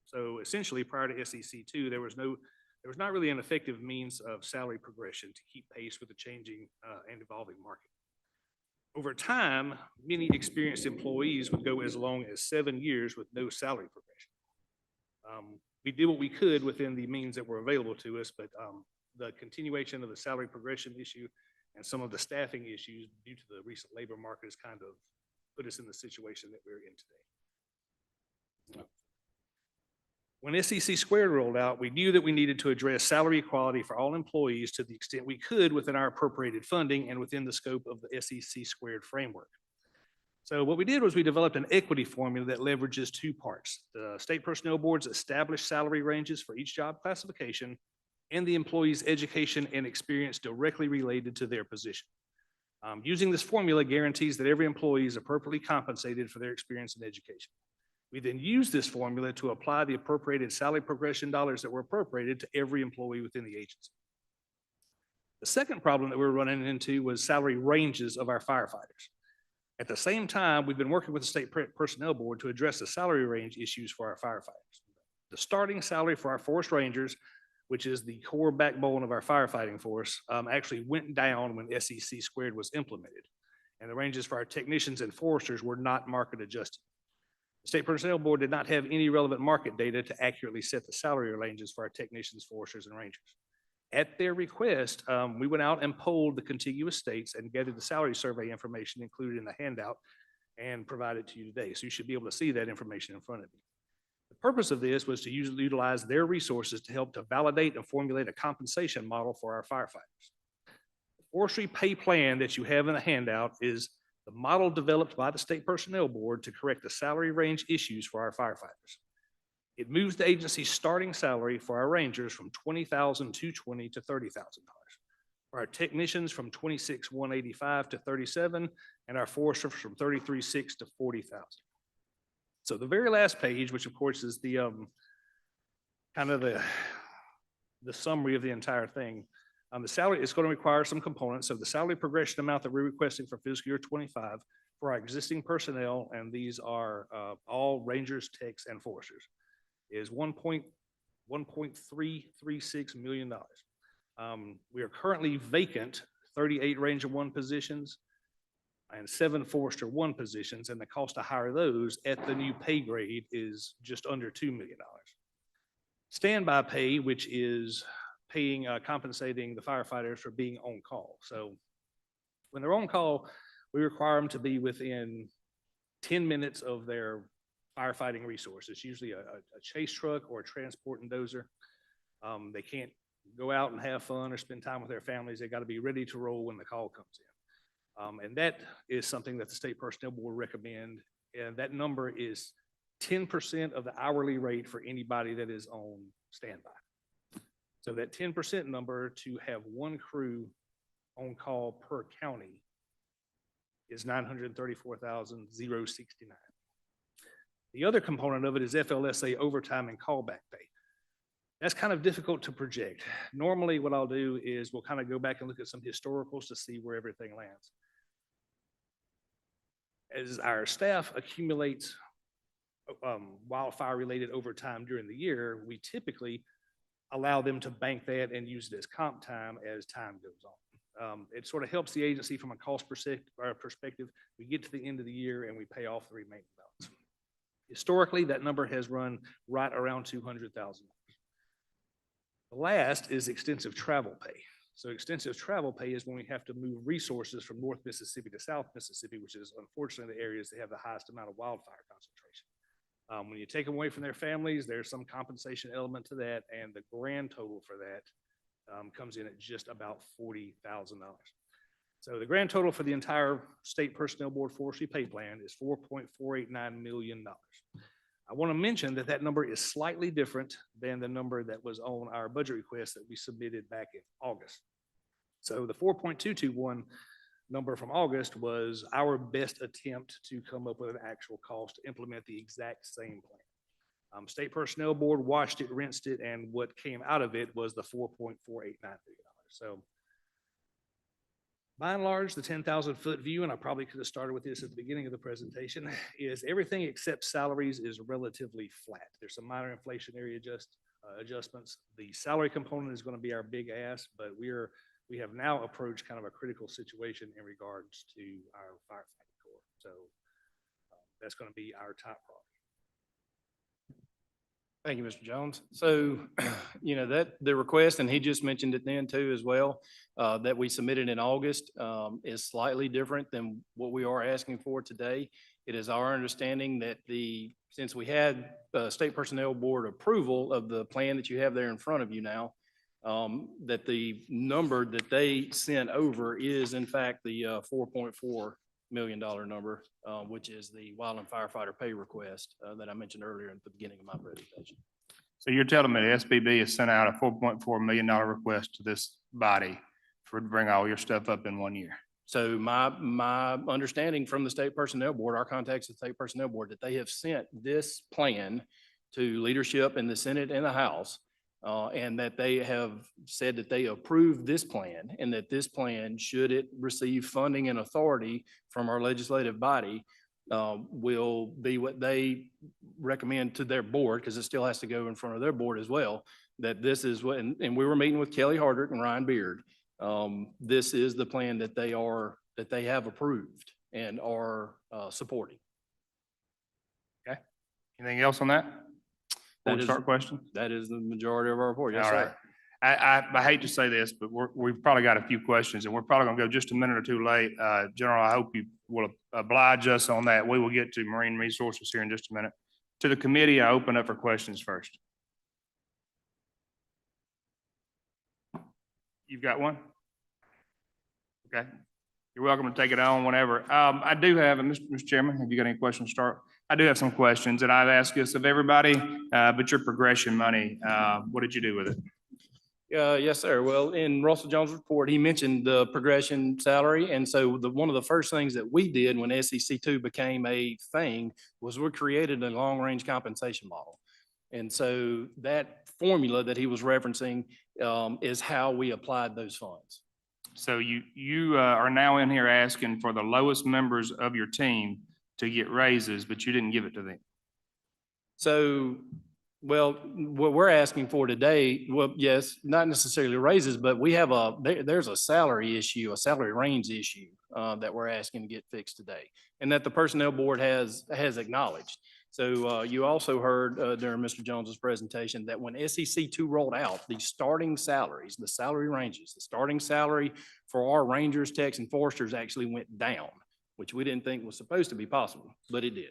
So essentially, prior to SEC2, there was not really an effective means of salary progression to keep pace with the changing and evolving market. Over time, many experienced employees would go as long as 7 years with no salary progression. We did what we could within the means that were available to us, but the continuation of the salary progression issue and some of the staffing issues due to the recent labor market has kind of put us in the situation that we're in today. When SEC squared rolled out, we knew that we needed to address salary equality for all employees to the extent we could within our appropriated funding and within the scope of the SEC squared framework. So what we did was we developed an equity formula that leverages two parts: the state personnel board's established salary ranges for each job classification and the employee's education and experience directly related to their position. Using this formula guarantees that every employee is appropriately compensated for their experience and education. We then use this formula to apply the appropriated salary progression dollars that were appropriated to every employee within the agency. The second problem that we were running into was salary ranges of our firefighters. At the same time, we've been working with the State Personnel Board to address the salary range issues for our firefighters. The starting salary for our forest rangers, which is the core backbone of our firefighting force, actually went down when SEC squared was implemented. And the ranges for our technicians and foresters were not market adjusted. The State Personnel Board did not have any relevant market data to accurately set the salary ranges for our technicians, foresters, and rangers. At their request, we went out and polled the contiguous states and gathered the salary survey information included in the handout and provided to you today. So you should be able to see that information in front of you. The purpose of this was to utilize their resources to help to validate and formulate a compensation model for our firefighters. The forestry pay plan that you have in the handout is the model developed by the State Personnel Board to correct the salary range issues for our firefighters. It moves the agency's starting salary for our rangers from $20,220 to $30,000. For our technicians from $26,185 to $37,000, and our foresters from $33,600 to $40,000. So the very last page, which of course is the kind of the summary of the entire thing. The salary is going to require some components. So the salary progression amount that we're requesting for fiscal year 25 for our existing personnel, and these are all rangers, techs, and foresters, is $1.336 million. We are currently vacant 38 Ranger 1 positions and 7 Forester 1 positions, and the cost to hire those at the new pay grade is just under $2 million. Standby pay, which is paying, compensating the firefighters for being on call. So when they're on call, we require them to be within 10 minutes of their firefighting resources, usually a chase truck or a transport and dozer. They can't go out and have fun or spend time with their families. They got to be ready to roll when the call comes in. And that is something that the State Personnel Board recommend. And that number is 10% of the hourly rate for anybody that is on standby. So that 10% number to have one crew on call per county is $934,069. The other component of it is FLSA overtime and callback pay. That's kind of difficult to project. Normally what I'll do is we'll kind of go back and look at some historicals to see where everything lands. As our staff accumulates wildfire-related overtime during the year, we typically allow them to bank that and use it as comp time as time goes on. It sort of helps the agency from a cost perspective. We get to the end of the year and we pay off the remaining balance. Historically, that number has run right around $200,000. The last is extensive travel pay. So extensive travel pay is when we have to move resources from North Mississippi to South Mississippi, which is unfortunately the areas that have the highest amount of wildfire concentration. When you take them away from their families, there's some compensation element to that, and the grand total for that comes in at just about $40,000. So the grand total for the entire State Personnel Board Forestry Pay Plan is $4.489 million. I want to mention that that number is slightly different than the number that was on our budget request that we submitted back in August. So the 4.221 number from August was our best attempt to come up with an actual cost to implement the exact same plan. State Personnel Board watched it, rinsed it, and what came out of it was the $4.489 million. So by and large, the 10,000-foot view, and I probably could have started with this at the beginning of the presentation, is everything except salaries is relatively flat. There's some minor inflationary adjustments. The salary component is going to be our big ask, but we have now approached kind of a critical situation in regards to our firefighting corps. So that's going to be our top priority. Thank you, Mr. Jones. So, that the request, and he just mentioned it then too as well, that we submitted in August is slightly different than what we are asking for today. It is our understanding that since we had State Personnel Board approval of the plan that you have there in front of you now, that the number that they sent over is in fact the $4.4 million number, which is the wildland firefighter pay request that I mentioned earlier at the beginning of my presentation. So you're telling me the SBB has sent out a $4.4 million request to this body to bring all your stuff up in 1 year? So my understanding from the State Personnel Board, our contacts at the State Personnel Board, that they have sent this plan to leadership in the Senate and the House, and that they have said that they approve this plan, and that this plan, should it receive funding and authority from our legislative body, will be what they recommend to their board, because it still has to go in front of their board as well, that this is what, and we were meeting with Kelly Hardrick and Ryan Beard. This is the plan that they have approved and are supporting. Okay. Anything else on that? Before we start questions? That is the majority of our report. Yes, All right. sir. I hate to say this, but we've probably got a few questions, and we're probably gonna go just a minute or two late. General, I hope you will oblige us on that. We will get to marine resources here in just a minute. To the committee, I open up for questions first. You've got one? Okay. You're welcome to take it on whenever. I do have, and Mr. Chairman, have you got any questions to start? I do have some questions, and I've asked this of everybody, but your progression money, what did you do with it? Yes, sir. Well, in Russell Jones' report, he mentioned the progression salary. And so one of the first things that we did when SEC 2 became a thing was we created a long-range compensation model. And so that formula that he was referencing is how we applied those funds. So you are now in here asking for the lowest members of your team to get raises, but you didn't give it to them. So, well, what we're asking for today, well, yes, not necessarily raises, but we have there's a salary issue, a salary range issue that we're asking to get fixed today, and that the Personnel Board has acknowledged. So you also heard during Mr. Jones's presentation that when SEC 2 rolled out the starting salaries, the salary ranges, the starting salary for our rangers, techs, and foresters actually went down, which we didn't think was supposed to be possible, but it did.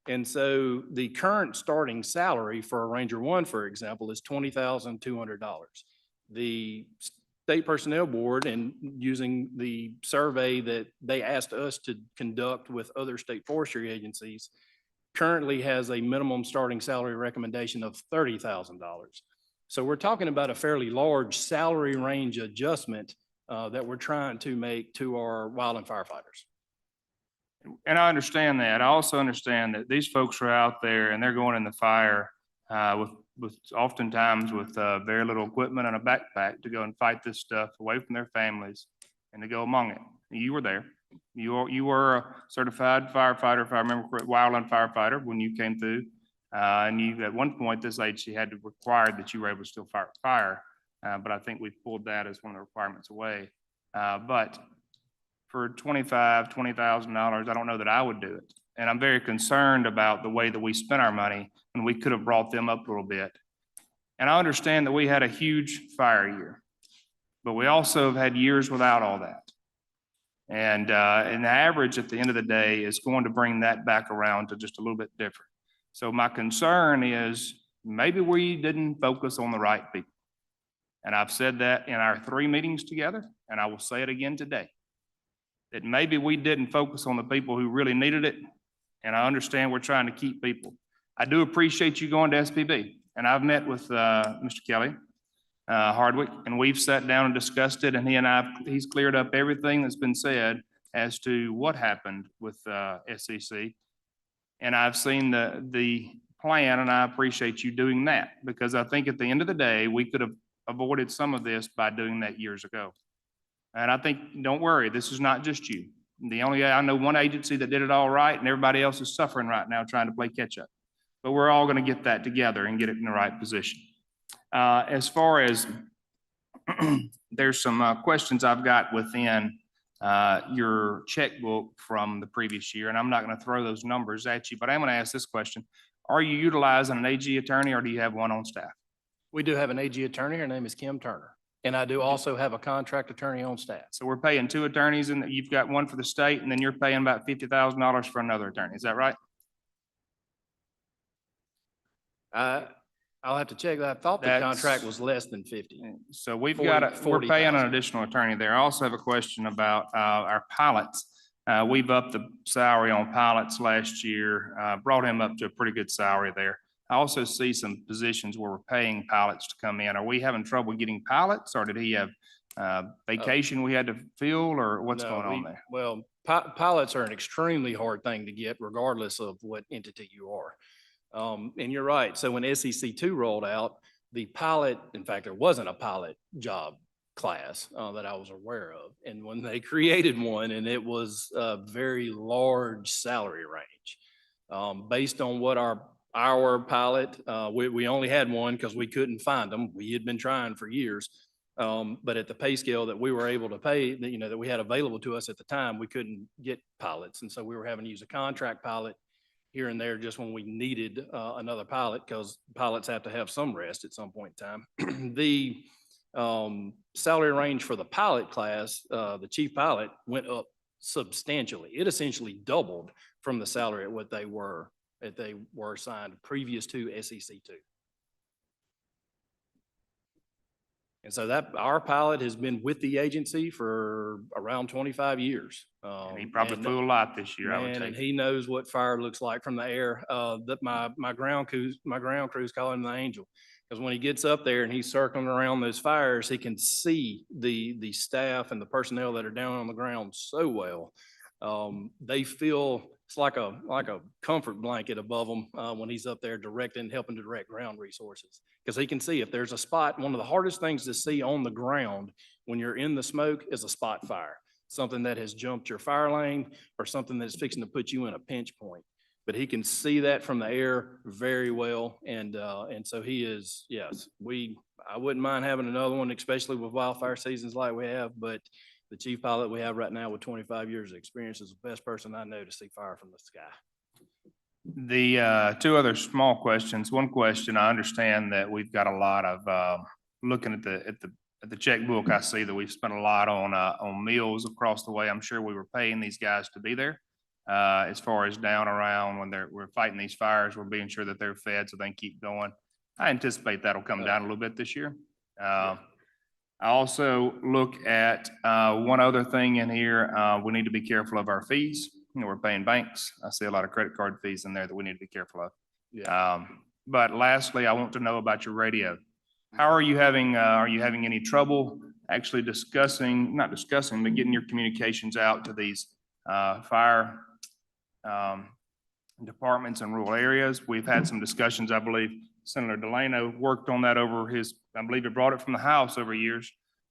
And so the current starting salary for a Ranger 1, for example, is $20,200. The State Personnel Board, and using the survey that they asked us to conduct with other state forestry agencies, currently has a minimum starting salary recommendation of $30,000. So we're talking about a fairly large salary range adjustment that we're trying to make to our wildland firefighters. And I understand that. I also understand that these folks are out there and they're going in the fire with oftentimes with very little equipment and a backpack to go and fight this stuff away from their families and to go among it. You were there. You were a certified firefighter, if I remember correctly, wildland firefighter when you came through. And you, at one point, this agency had to require that you were able to still fight fire. But I think we pulled that as one of the requirements away. But for $20,000, I don't know that I would do it. And I'm very concerned about the way that we spent our money when we could have brought them up a little bit. And I understand that we had a huge fire year, but we also have had years without all that. And the average at the end of the day is going to bring that back around to just a little bit different. So my concern is maybe we didn't focus on the right people. And I've said that in our 3 meetings together, and I will say it again today, that maybe we didn't focus on the people who really needed it. And I understand we're trying to keep people. I do appreciate you going to SPB, and I've met with Mr. Kelly Hardwick, and we've sat down and discussed it, and he's cleared up everything that's been said as to what happened with SEC. And I've seen the plan, and I appreciate you doing that, because I think at the end of the day, we could have avoided some of this by doing that years ago. And I think, don't worry, this is not just you. I know one agency that did it all right, and everybody else is suffering right now trying to play catch up. But we're all going to get that together and get it in the right position. As far as there's some questions I've got within your checkbook from the previous year, and I'm not going to throw those numbers at you, but I'm going to ask this question. Are you utilizing an AG attorney, or do you have one on staff? We do have an AG attorney. Her name is Kim Turner. And I do also have a contract attorney on staff. So we're paying 2 attorneys, and you've got one for the state, and then you're paying about $50,000 for another attorney. Is that right? I'll have to check that. I thought the contract was less than 50. So we're 40,000. paying an additional attorney there. I also have a question about our pilots. We've upped the salary on pilots last year, brought him up to a pretty good salary there. I also see some positions where we're paying pilots to come in. Are we having trouble getting pilots, or did he have vacation we had to fill, or what's No, going on there? Well, pilots are an extremely hard thing to get regardless of what entity you are. And you're right. So when SEC2 rolled out, the pilot, in fact, there wasn't a pilot job class that I was aware of. And when they created one, and it was a very large salary range, based on what our pilot, we only had one because we couldn't find them. We had been trying for years. But at the pay scale that we were able to pay, that we had available to us at the time, we couldn't get pilots. And so we were having to use a contract pilot here and there just when we needed another pilot, because pilots have to have some rest at some point in time. The salary range for the pilot class, the chief pilot, went up substantially. It essentially doubled from the salary at what they were assigned previous to SEC2. And so that our pilot has been with the agency for around 25 years. And he probably flew a lot this year, I would And take. he knows what fire looks like from the air. That my ground crews call him the angel, because when he gets up there and he's circling around those fires, he can see the staff and the personnel that are down on the ground so well. They feel it's like a comfort blanket above them when he's up there helping to direct ground resources, because he can see if there's a spot. One of the hardest things to see on the ground when you're in the smoke is a spot fire, something that has jumped your fire lane or something that's fixing to put you in a pinch point. But he can see that from the air very well, and so he is. Yes, I wouldn't mind having another one, especially with wildfire seasons like we have, but the chief pilot we have right now with 25 years of experience is the best person I know to see fire from the sky. The 2 other small questions. One question, I understand that we've got a lot of looking at the checkbook. I see that we've spent a lot on meals across the way. I'm sure we were paying these guys to be there. As far as down around when we're fighting these fires, we're being sure that they're fed so they can keep going. I anticipate that'll come down a little bit this year. I also look at one other thing in here. We need to be careful of our fees. We're paying banks. I see a lot of credit card fees in there that we need to be careful of. Yeah. But lastly, I want to know about your radio. How are you having any trouble actually not discussing, but getting your communications out to these fire departments in rural areas? We've had some discussions, I believe Senator Delano worked on that I believe he brought it from the House over years,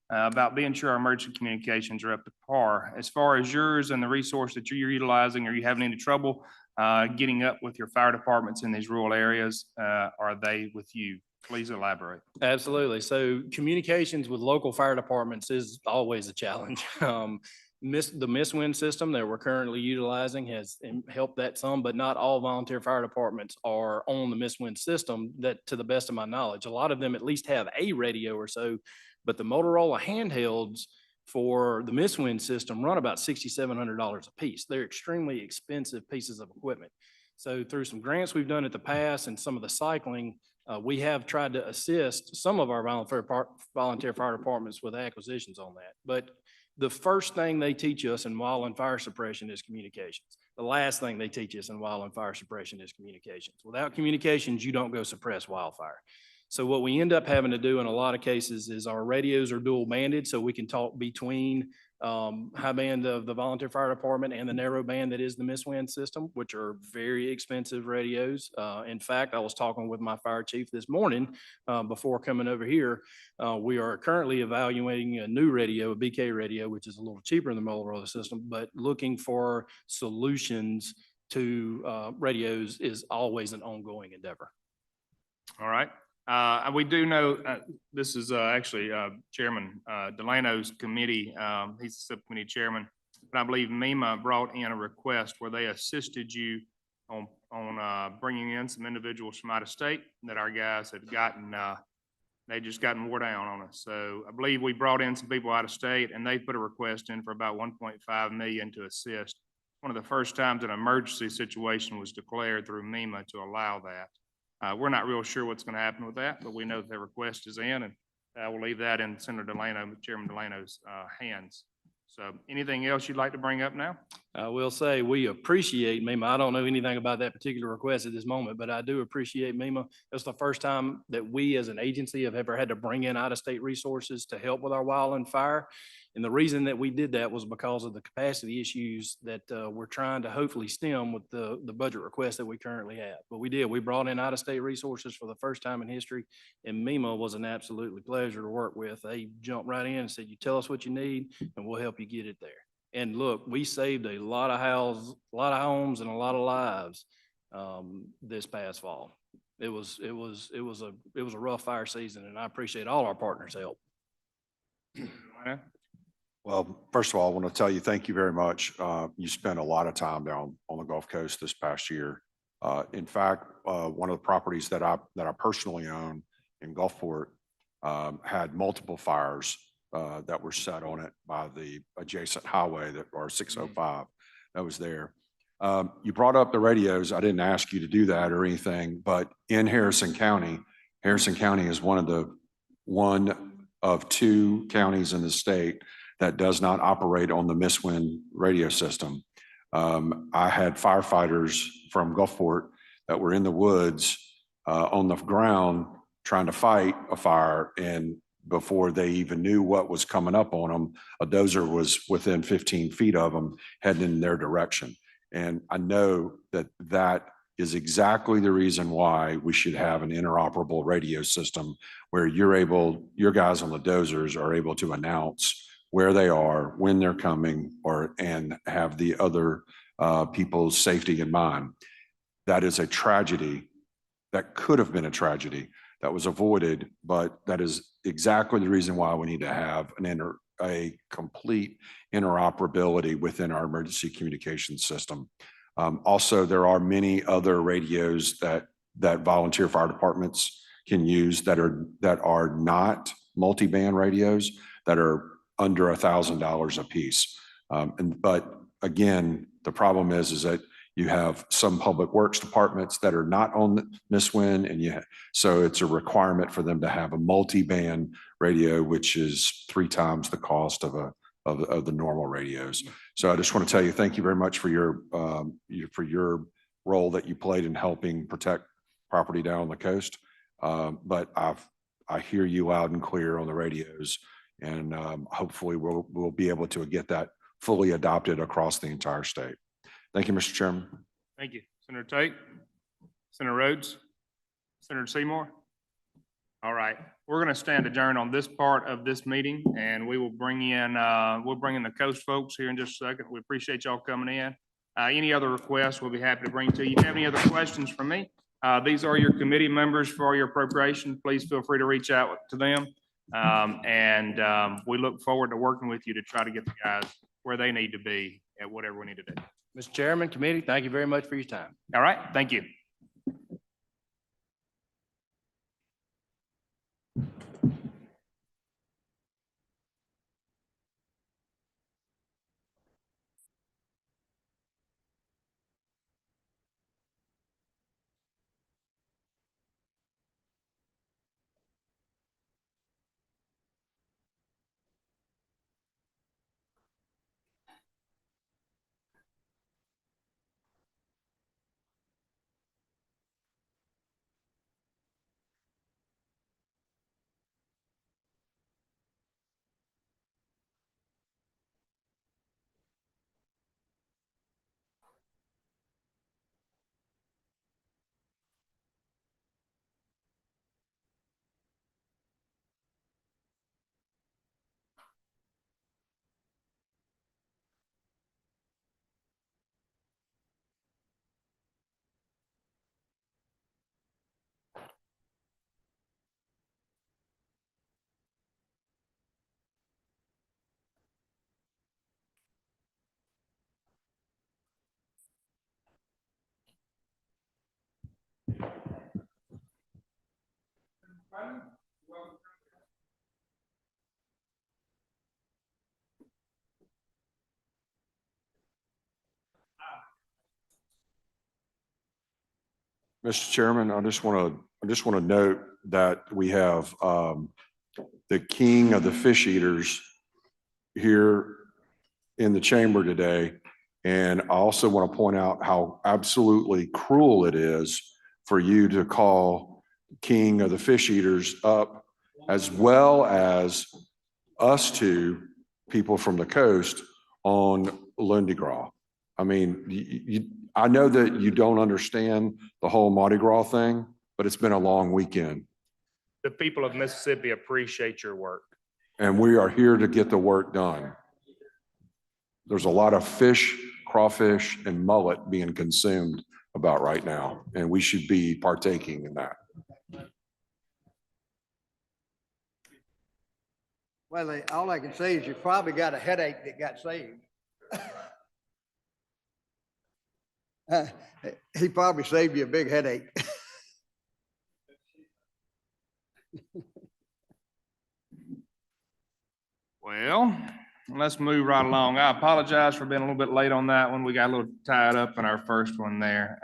about being sure our emergency communications are up to par. As far as yours and the resource that you're utilizing, are you having any trouble getting up with your fire departments in these rural areas? Are they with you? Please elaborate. Absolutely. So communications with local fire departments is always a challenge. The Misswind system that we're currently utilizing has helped that some, but not all volunteer fire departments are on the Misswind system, that to the best of my knowledge. A lot of them at least have a radio or so, but the Motorola handhelds for the Misswind system run about $6,700 a piece. They're extremely expensive pieces of equipment. So through some grants we've done at the past and some of the cycling, we have tried to assist some of our volunteer fire departments with acquisitions on that. But the first thing they teach us in wildland fire suppression is communications. The last thing they teach us in wildland fire suppression is communications. Without communications, you don't go suppress wildfire. So what we end up having to do in a lot of cases is our radios are dual banded, so we can talk between high band of the volunteer fire department and the narrow band that is the Misswind system, which are very expensive radios. In fact, I was talking with my fire chief this morning before coming over here. We are currently evaluating a new radio, a BK radio, which is a little cheaper than the Motorola system, but looking for solutions to radios is always an ongoing endeavor. All right. We do know, this is actually Chairman Delano's committee. He's the subcommittee chairman. But I believe MEMA brought in a request where they assisted you on bringing in some individuals from out of state that our guys had gotten, they just gotten wore down on us. So I believe we brought in some people out of state and they put a request in for about 1.5 million to assist. One of the first times an emergency situation was declared through MEMA to allow that. We're not real sure what's going to happen with that, but we know that the request is in, and I will leave that in Senator Delano, Chairman Delano's hands. So anything else you'd like to bring up now? I will say we appreciate MEMA. I don't know anything about that particular request at this moment, but I do appreciate MEMA. It's the first time that we as an agency have ever had to bring in out-of-state resources to help with our wildland fire. And the reason that we did that was because of the capacity issues that we're trying to hopefully stem with the budget request that we currently have. But we did. We brought in out-of-state resources for the first time in history, and MEMA was an absolutely pleasure to work with. They jumped right in and said, "You tell us what you need, and we'll help you get it there." And look, we saved a lot of houses, a lot of homes, and a lot of lives this past fall. It was a rough fire season, and I appreciate all our partners' help. Well, first of all, I want to tell you, thank you very much. You spent a lot of time down on the Gulf Coast this past year. In fact, one of the properties that I personally own in Gulfport had multiple fires that were set on it by the adjacent highway or 605 that was there. You brought up the radios. I didn't ask you to do that or anything, but in Harrison County is one of two counties in the state that does not operate on the Misswind radio system. I had firefighters from Gulfport that were in the woods on the ground trying to fight a fire, and before they even knew what was coming up on them, a dozer was within 15 feet of them heading in their direction. And I know that that is exactly the reason why we should have an interoperable radio system where your guys on the dozers are able to announce where they are, when they're coming, and have the other people's safety in mind. That is a tragedy. That could have been a tragedy that was avoided, but that is exactly the reason why we need to have a complete interoperability within our emergency communication system. Also, there are many other radios that volunteer fire departments can use that are not multi-band radios that are under $1,000 a piece. But again, the problem is that you have some public works departments that are not on Misswind, and so it's a requirement for them to have a multi-band radio, which is 3 times the cost of the normal radios. So I just want to tell you, thank you very much for your role that you played in helping protect property down on the coast. But I hear you loud and clear on the radios, and hopefully we'll be able to get that fully adopted across the entire state. Thank you, Mr. Chairman. Thank you. Senator Tate, Senator Rhodes, Senator Seymour. All right, we're going to stand adjourned on this part of this meeting, and we will bring in the coast folks here in just a second. We appreciate y'all coming in. Any other requests, we'll be happy to bring to you. If you have any other questions for me, these are your committee members for your appropriation. Please feel free to reach out to them. We look forward to working with you to try to get the guys where they need to be at whatever we need to do. Mr. Chairman, committee, thank you very much for your time. All right, thank you. Mr. Chairman, I just want to note that we have the king of the fish eaters here in the chamber today. And I also want to point out how absolutely cruel it is for you to call king of the fish eaters up, as well as us two people from the coast on Lundi Gras. I mean, I know that you don't understand the whole Mardi Gras thing, but it's been a long weekend. The people of Mississippi appreciate your work. And we are here to get the work done. There's a lot of fish, crawfish, and mullet being consumed about right now, and we should be partaking in that. Well, all I can say is you probably got a headache that got saved. He probably saved you a big headache. Well, let's move right along. I apologize for being a little bit late on that one. We got a little tied up in our first one there.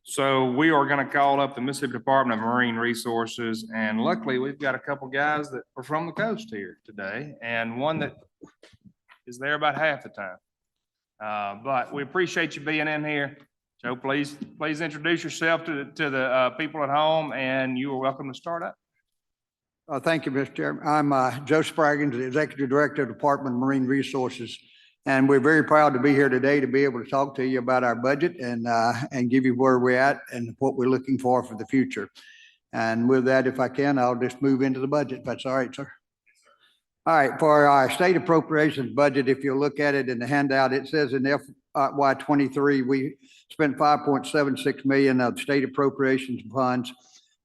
So we are going to call up the Mississippi Department of Marine Resources, and luckily we've got a couple guys that are from the coast here today, and one that is there about half the time. But we appreciate you being in here. Joe, please introduce yourself to the people at home, and you are welcome to start up. Thank you, Mr. Chairman. I'm Joe Spraggins, the Executive Director of the Department of Marine Resources. And we're very proud to be here today to be able to talk to you about our budget and give you where we're at and what we're looking for the future. And with that, if I can, I'll just move into the budget, if that's all right, sir. All right, for our state appropriations budget, if you look at it in the handout, it says in FY23, we spent 5.76 million of state appropriations funds,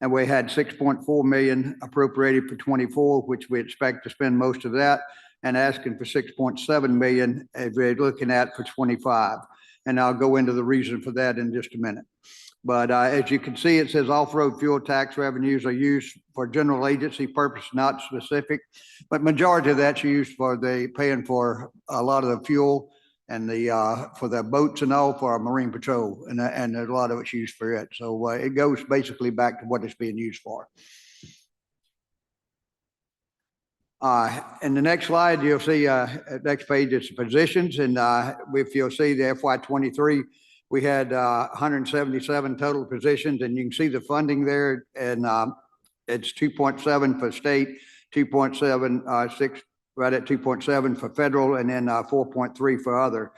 and we had 6.4 million appropriated for 24, which we expect to spend most of that, and asking for 6.7 million if we're looking at for 25. And I'll go into the reason for that in just a minute. But as you can see, it says off-road fuel tax revenues are used for general agency purpose, not specific, but majority of that's used for paying for a lot of the fuel and for the boats and all for our Marine Patrol, and a lot of it's used for it. So it goes basically back to what it's being used for. In the next slide, you'll see next page is positions, and if you'll see the FY23, we had 177 total positions, and you can see the funding there, and it's 2.7 for state, 2.76 right at 2.7 for federal, and then 4.3 for other.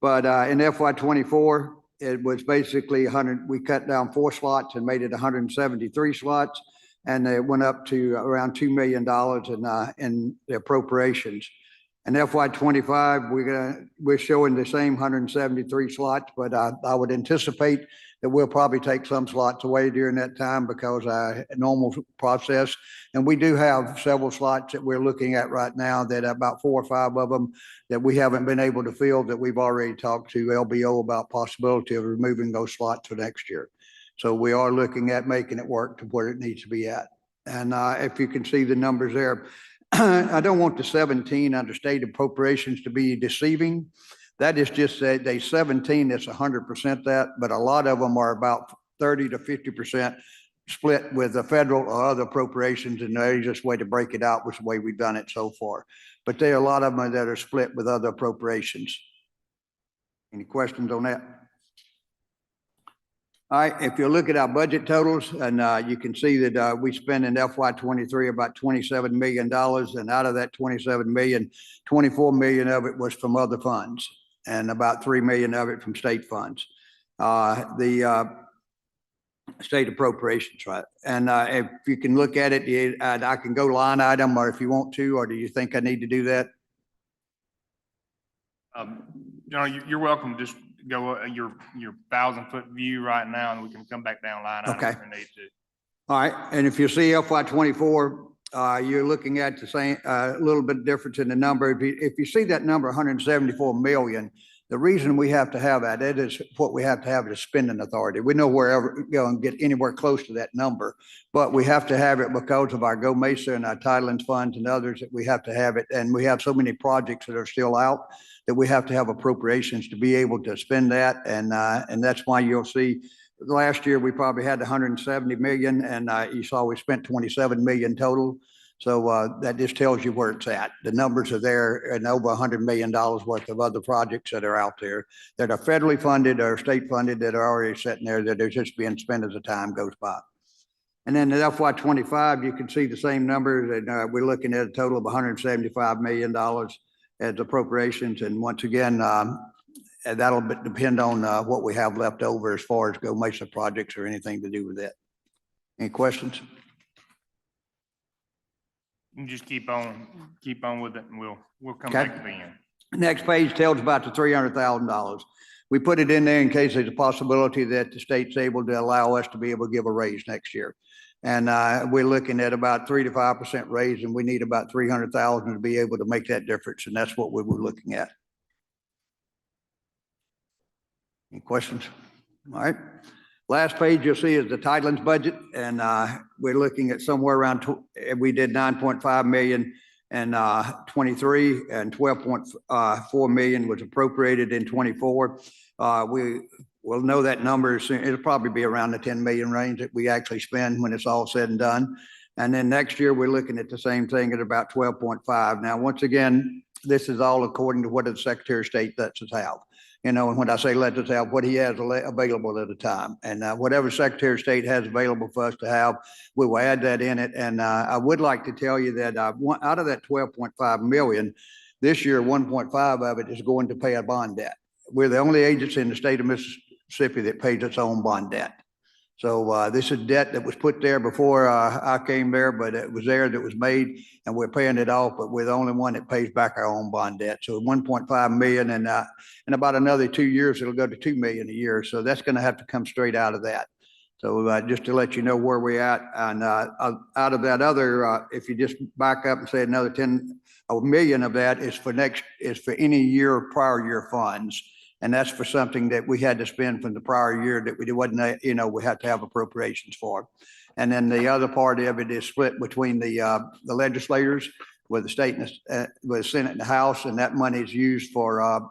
But in FY24, it was basically 100. We cut down 4 slots and made it 173 slots, and it went up to around $2 million in the appropriations. In FY '25, we're showing the same 173 slots, but I would anticipate that we'll probably take some slots away during that time because a normal process. And we do have several slots that we're looking at right now that about 4 or 5 of them that we haven't been able to fill, that we've already talked to LBO about possibility of removing those slots for next year. So we are looking at making it work to where it needs to be at. And if you can see the numbers there, I don't want the 17 under state appropriations to be deceiving. That is just they 17 that's 100% that, but a lot of them are about 30 to 50% split with the federal or other appropriations, and the easiest way to break it out was the way we've done it so far. But there are a lot of them that are split with other appropriations. Any questions on that? All right, if you look at our budget totals, and you can see that we spent in FY '23 about $27 million, and out of that 27 million, 24 million of it was from other funds, and about 3 million of it from state funds. The state appropriations, right? And if you can look at it, I can go line item, or if you want to, or do you think I need to do that? You're welcome. Just go your 1,000-foot view right now, and we can come back down line item Okay. if we need to. All right, and if you see FY '24, you're looking at the same, a little bit difference in the number. If you see that number, 174 million, the reason we have to have that, it is what we have to have is spending authority. We know wherever go and get anywhere close to that number, but we have to have it because of our Go Mesa and our Tidelands funds and others that we have to have it. And we have so many projects that are still out that we have to have appropriations to be able to spend that. And that's why you'll see last year we probably had 170 million, and you saw we spent 27 million total. So that just tells you where it's at. The numbers are there, and over $100 million worth of other projects that are out there that are federally funded or state funded that are already sitting there that are just being spent as the time goes by. And then in FY '25, you can see the same numbers, and we're looking at a total of $175 million as appropriations. And once again, that'll depend on what we have left over as far as Go Mesa projects or anything to do with that. Any questions? You can just keep on with it, and we'll come back to the end. Next page tells about the $300,000. We put it in there in case there's a possibility that the state's able to allow us to be able to give a raise next year. And we're looking at about 3 to 5% raise, and we need about 300,000 to be able to make that difference. And that's what we were looking at. Any questions? All right. Last page you'll see is the Tidelands budget, and we're looking at somewhere around, we did 9.5 million in 23, and 12.4 million was appropriated in 24. We will know that number soon. It'll probably be around the 10 million range that we actually spend when it's all said and done. And then next year we're looking at the same thing at about 12.5. Now, once again, this is all according to what the Secretary of State lets us have. You know, and when I say let us have, what he has available at the time. And whatever Secretary of State has available for us to have, we will add that in it. And I would like to tell you that out of that 12.5 million, this year, 1.5 of it is going to pay a bond debt. We're the only agency in the state of Mississippi that pays its own bond debt. So this is debt that was put there before I came there, but it was there that was made, and we're paying it off, but we're the only one that pays back our own bond debt. So 1.5 million, and in about another 2 years, it'll go to 2 million a year. So that's going to have to come straight out of that. So just to let you know where we're at, and out of that other, if you just back up and say another 10 million of that is for any year, prior year funds. And that's for something that we had to spend from the prior year that we wasn't, you know, we had to have appropriations for. And then the other part of it is split between the legislators with the state and with the Senate and the House, and that money is used for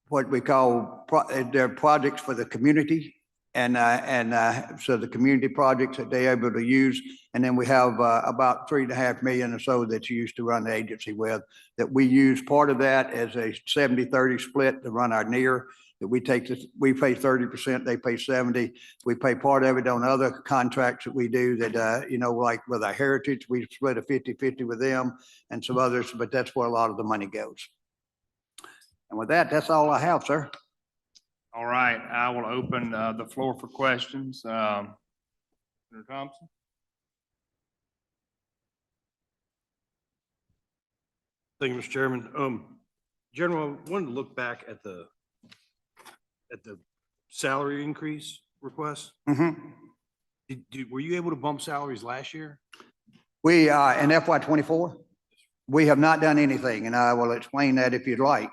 what we call their projects for the community. And so the community projects that they're able to use. And then we have about 3.5 million or so that's used to run the agency with, that we use part of that as a 70-30 split to run our NER, that we pay 30%, they pay 70. We pay part of it on other contracts that we do that, you know, like with our heritage, we split a 50-50 with them and some others, but that's where a lot of the money goes. And with that, that's all I have, sir. All right, I will open the floor for questions. Senator Thompson? Thank you, Mr. Chairman. General, I wanted to look back at the salary increase request. Were you able to bump salaries last year? We, in FY '24, we have not done anything, and I will explain that if you'd like.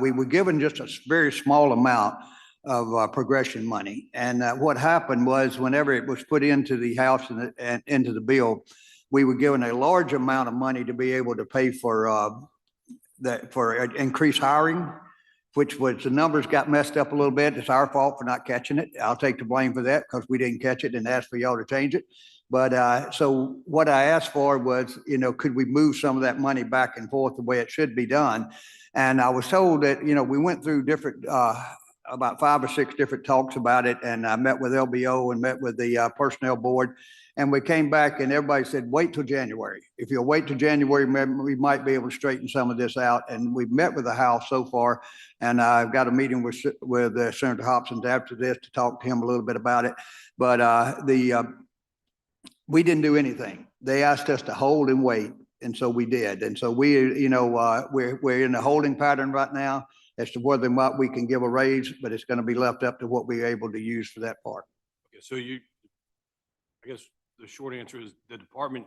We were given just a very small amount of progression money. And what happened was whenever it was put into the House and into the bill, we were given a large amount of money to be able to pay for increased hiring, which was the numbers got messed up a little bit. It's our fault for not catching it. I'll take the blame for that because we didn't catch it and asked for y'all to change it. But so what I asked for was, could we move some of that money back and forth the way it should be done? And I was told that, we went through different, about 5 or 6 different talks about it. And I met with LBO and met with the personnel board. And we came back and everybody said, wait till January. If you'll wait till January, we might be able to straighten some of this out. And we've met with the House so far. And I've got a meeting with Senator Hobson after this to talk to him a little bit about it. But we didn't do anything. They asked us to hold and wait. And so we did. And so we're in a holding pattern right now as to whether or not we can give a raise, but it's going to be left up to what we're able to use for that part. Okay, so I guess the short answer is the department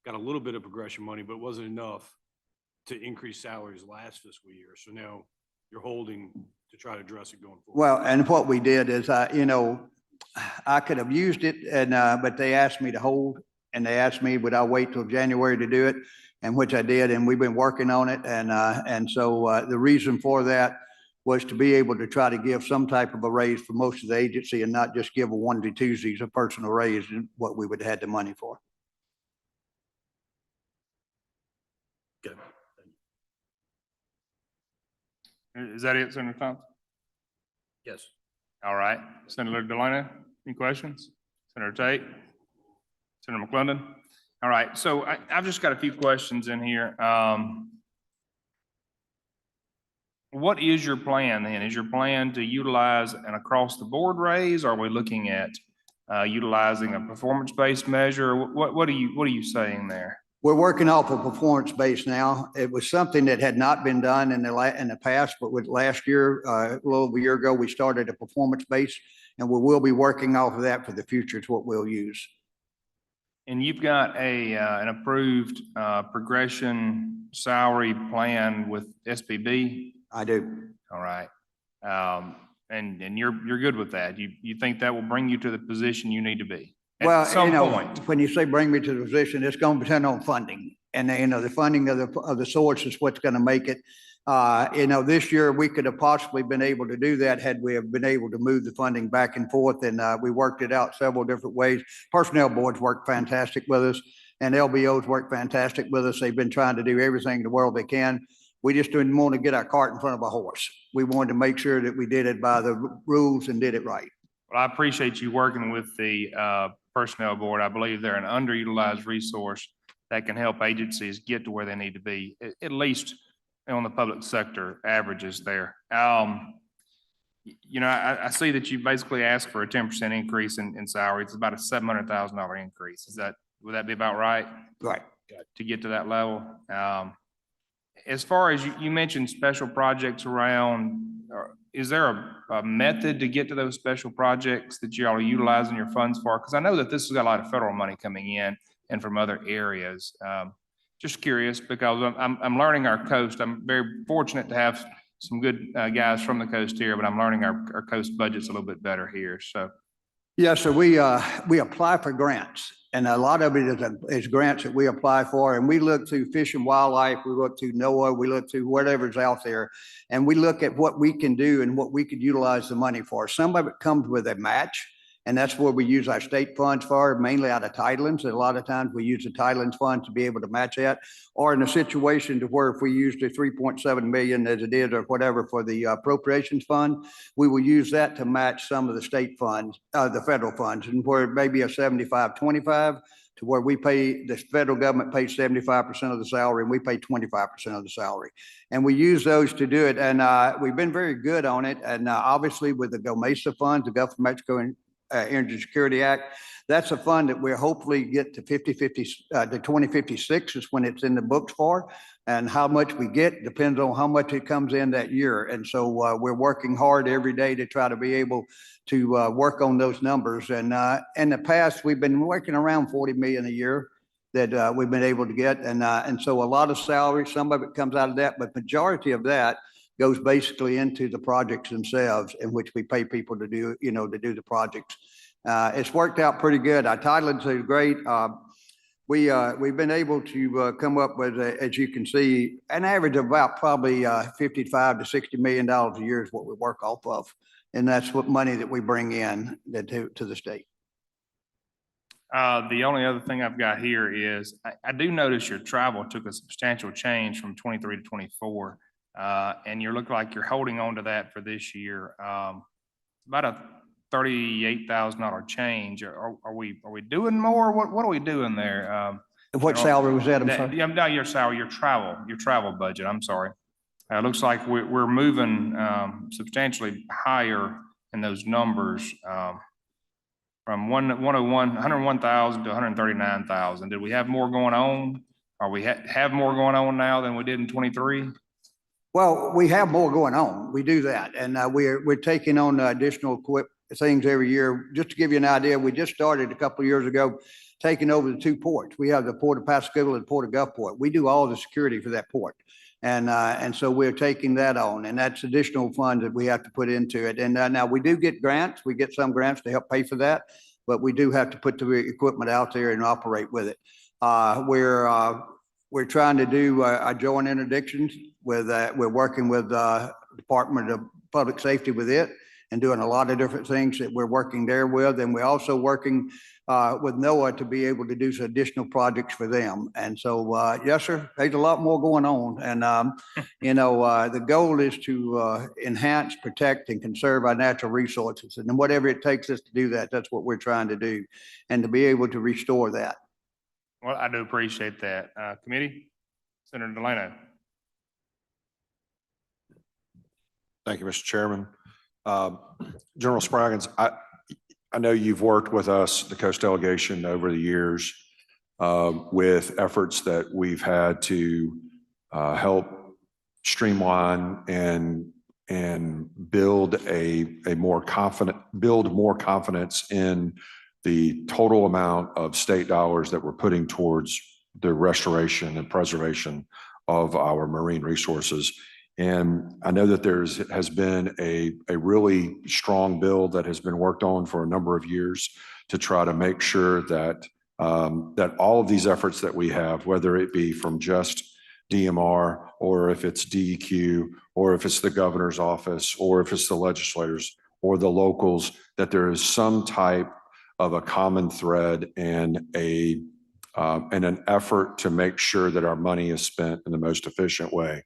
got a little bit of progression money, but it wasn't enough to increase salaries last fiscal year. So now you're holding to try to address it going forward. Well, and what we did is, I could have used it but they asked me to hold and they asked me, would I wait till January to do it? And which I did. And we've been working on it. And so the reason for that was to be able to try to give some type of a raise for most of the agency and not just give a Monday, Tuesdays a personal raise and what we would have had the money for. Good. Is that it, Senator Thompson? Yes. All right. Senator Delano, any questions? Senator Tate? Senator McClendon? All right. So I've just got a few questions in here. What is your plan then? Is your plan to utilize an across-the-board raise? Are we looking at utilizing a performance-based measure? What are you saying there? We're working off a performance base now. It was something that had not been done in the past, but with last year, a little over a year ago, we started a performance base, and we will be working off of that for the future. It's what we'll use. And you've got an approved progression salary plan with SBB? I do. All right. And you're good with that. You think that will bring you to the position you need to be at some point? When you say bring me to the position, it's going to depend on funding. And the funding of the source is what's going to make it. This year we could have possibly been able to do that had we have been able to move the funding back and forth. And we worked it out several different ways. Personnel boards worked fantastic with us and LBOs worked fantastic with us. They've been trying to do everything in the world they can. We just didn't want to get our cart in front of a horse. We wanted to make sure that we did it by the rules and did it right. Well, I appreciate you working with the personnel board. I believe they're an underutilized resource that can help agencies get to where they need to be, at least on the public sector averages there. I see that you basically asked for a 10% increase in salary. It's about a $700,000 increase. Would that be about right? Right. To get to that level? As far as you mentioned special projects around, is there a method to get to those special projects that you all are utilizing your funds for? Because I know that this has got a lot of federal money coming in and from other areas. Just curious because I'm learning our coast. I'm very fortunate to have some good guys from the coast here, but I'm learning our coast budgets a little bit better here. So. Yeah, so we apply for grants. And a lot of it is grants that we apply for. And we look through Fish and Wildlife, we look through NOAA, we look through whatever's out there. And we look at what we can do and what we could utilize the money for. Some of it comes with a match. And that's where we use our state funds for, mainly out of Tidelands. And a lot of times we use the Tidelands fund to be able to match that. Or in a situation to where if we use the 3.7 million as it is or whatever for the appropriations fund, we will use that to match some of the state funds, the federal funds, and where it may be a 75-25 to where we pay, the federal government pays 75% of the salary and we pay 25% of the salary. And we use those to do it. And we've been very good on it. And obviously with the Go Mesa funds, the Gulf of Mexico and Energy Security Act. That's a fund that we'll hopefully get to 2056 is when it's in the books for. And how much we get depends on how much it comes in that year. And so we're working hard every day to try to be able to work on those numbers. And in the past, we've been working around 40 million a year that we've been able to get. And so a lot of salary, some of it comes out of that, but majority of that goes basically into the projects themselves in which we pay people to do, to do the projects. It's worked out pretty good. Our titlings are great. We've been able to come up with, as you can see, an average of about probably $55 to $60 million a year is what we work off of. And that's what money that we bring in to the state. The only other thing I've got here is I do notice your travel took a substantial change from 23 to 24. And you look like you're holding on to that for this year. About a $38,000 change. Are we doing more? What are we doing there? What salary was that? I'm sorry. Yeah, no, your salary, your travel budget. I'm sorry. It looks like we're moving substantially higher in those numbers. From 101,000 to 139,000. Did we have more going on? Are we have more going on now than we did in 23? Well, we have more going on. We do that. And we're taking on additional things every year. Just to give you an idea, we just started a couple of years ago taking over the 2 ports. We have the Port of Pascagoula and the Port of Gulfport. We do all the security for that port. And so we're taking that on, and that's additional funds that we have to put into it. And now we do get grants. We get some grants to help pay for that, but we do have to put the equipment out there and operate with it. We're trying to do our joint interdictions with, we're working with Department of Public Safety with it and doing a lot of different things that we're working there with. And we're also working with NOAA to be able to do some additional projects for them. And so, yes, sir, there's a lot more going on. And, the goal is to enhance, protect, and conserve our natural resources. And whatever it takes us to do that, that's what we're trying to do, and to be able to restore that. Well, I do appreciate that. Committee, Senator Delano. Thank you, Mr. Chairman. General Spraggins, I know you've worked with us, the Coast Delegation, over the years with efforts that we've had to help streamline and build more confidence in the total amount of state dollars that we're putting towards the restoration and preservation of our marine resources. And I know that has been a really strong bill that has been worked on for a number of years to try to make sure that that all of these efforts that we have, whether it be from just DMR or if it's DEQ or if it's the governor's office or if it's the legislators or the locals, that there is some type of a common thread and an effort to make sure that our money is spent in the most efficient way.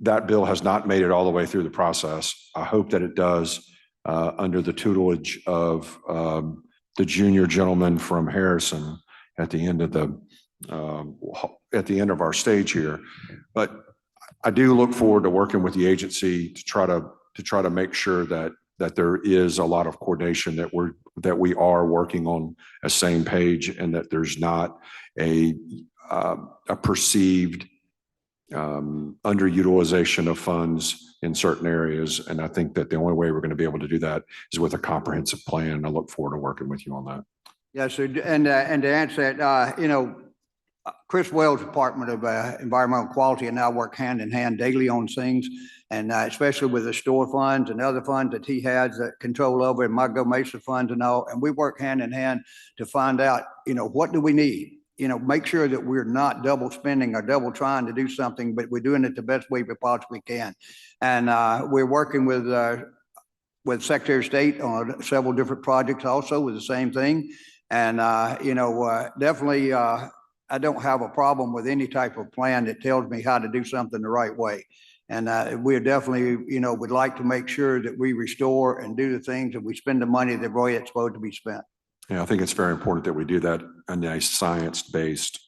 That bill has not made it all the way through the process. I hope that it does under the tutelage of the junior gentleman from Harrison at the end of our stage here. But I do look forward to working with the agency to try to make sure that there is a lot of coordination, that we are working on a same page, and that there's not a perceived underutilization of funds in certain areas. And I think that the only way we're going to be able to do that is with a comprehensive plan. And I look forward to working with you on that. Yes, sir. And to answer that, Chris Wells' Department of Environmental Quality and I work hand in hand daily on things, and especially with the store funds and other funds that he has control over, and Margot Mesa funds and all. And we work hand in hand to find out, what do we need? Make sure that we're not double spending or double trying to do something, but we're doing it the best way we possibly can. And we're working with Secretary of State on several different projects also with the same thing. And, definitely, I don't have a problem with any type of plan that tells me how to do something the right way. And we're definitely, would like to make sure that we restore and do the things that we spend the money the way it's supposed to be spent. Yeah, I think it's very important that we do that in a science-based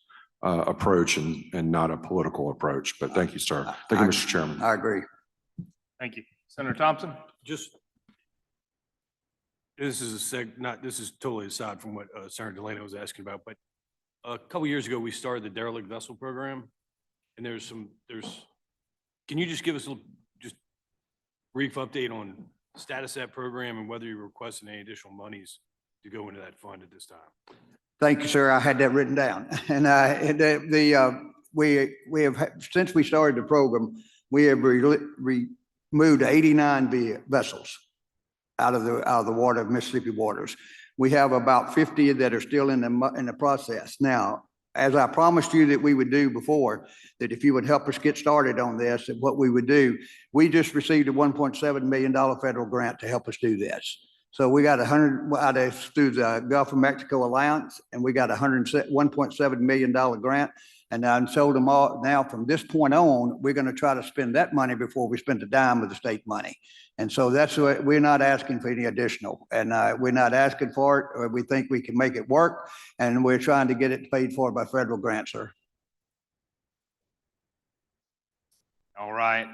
approach and not a political approach. But thank you, sir. Thank you, Mr. Chairman. I agree. Thank you. Senator Thompson? Just This is this is totally aside from what Senator Delano was asking about, but a couple years ago, we started the derelict vessel program. And can you just give us a just brief update on status of that program and whether you're requesting any additional monies to go into that fund at this time? Thank you, sir. I had that written down. And we have, since we started the program, we have removed 89 vessels out of the water of Mississippi waters. We have about 50 that are still in the process. Now, as I promised you that we would do before, that if you would help us get started on this, and what we would do, we just received a $1.7 million federal grant to help us do this. So we got 100 through the Gulf of Mexico Alliance, and we got $1.7 million grant. And I told them all, now from this point on, we're going to try to spend that money before we spend a dime of the state money. And so that's what we're not asking for any additional, and we're not asking for it. Or we think we can make it work, and we're trying to get it paid for by federal grant, sir. All right.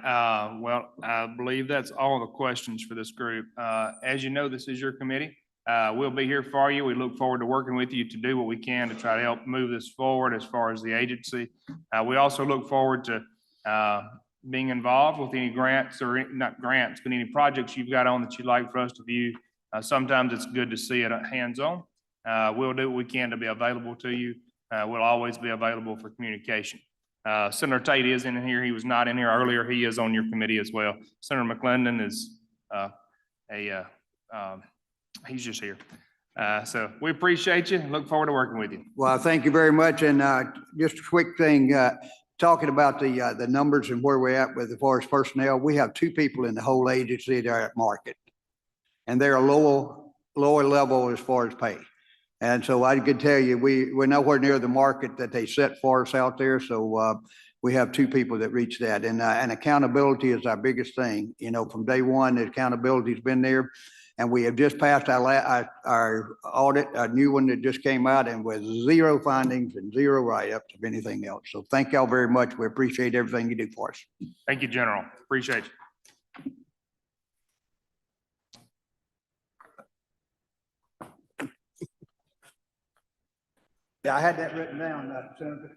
Well, I believe that's all the questions for this group. As you know, this is your committee. We'll be here for you. We look forward to working with you to do what we can to try to help move this forward as far as the agency. We also look forward to being involved with any grants, or not grants, but any projects you've got on that you'd like for us to view. Sometimes it's good to see it hands-on. We'll do what we can to be available to you. We'll always be available for communication. Senator Tate is in here. He was not in here earlier. He is on your committee as well. Senator McClendon is he's just here. So we appreciate you and look forward to working with you. Well, thank you very much. And just a quick thing, talking about the numbers and where we're at with as far as personnel, we have 2 people in the whole agency that are at market, and they're a lower level as far as pay. And so I could tell you, we're nowhere near the market that they set for us out there. So we have 2 people that reach that, and accountability is our biggest thing. You know, from day one, the accountability has been there. And we have just passed our audit, a new one that just came out, and with 0 findings and 0 write-ups of anything else. So thank y'all very much. We appreciate everything you do for us. Thank you, General. Appreciate you. Yeah, I had that written down, Senator.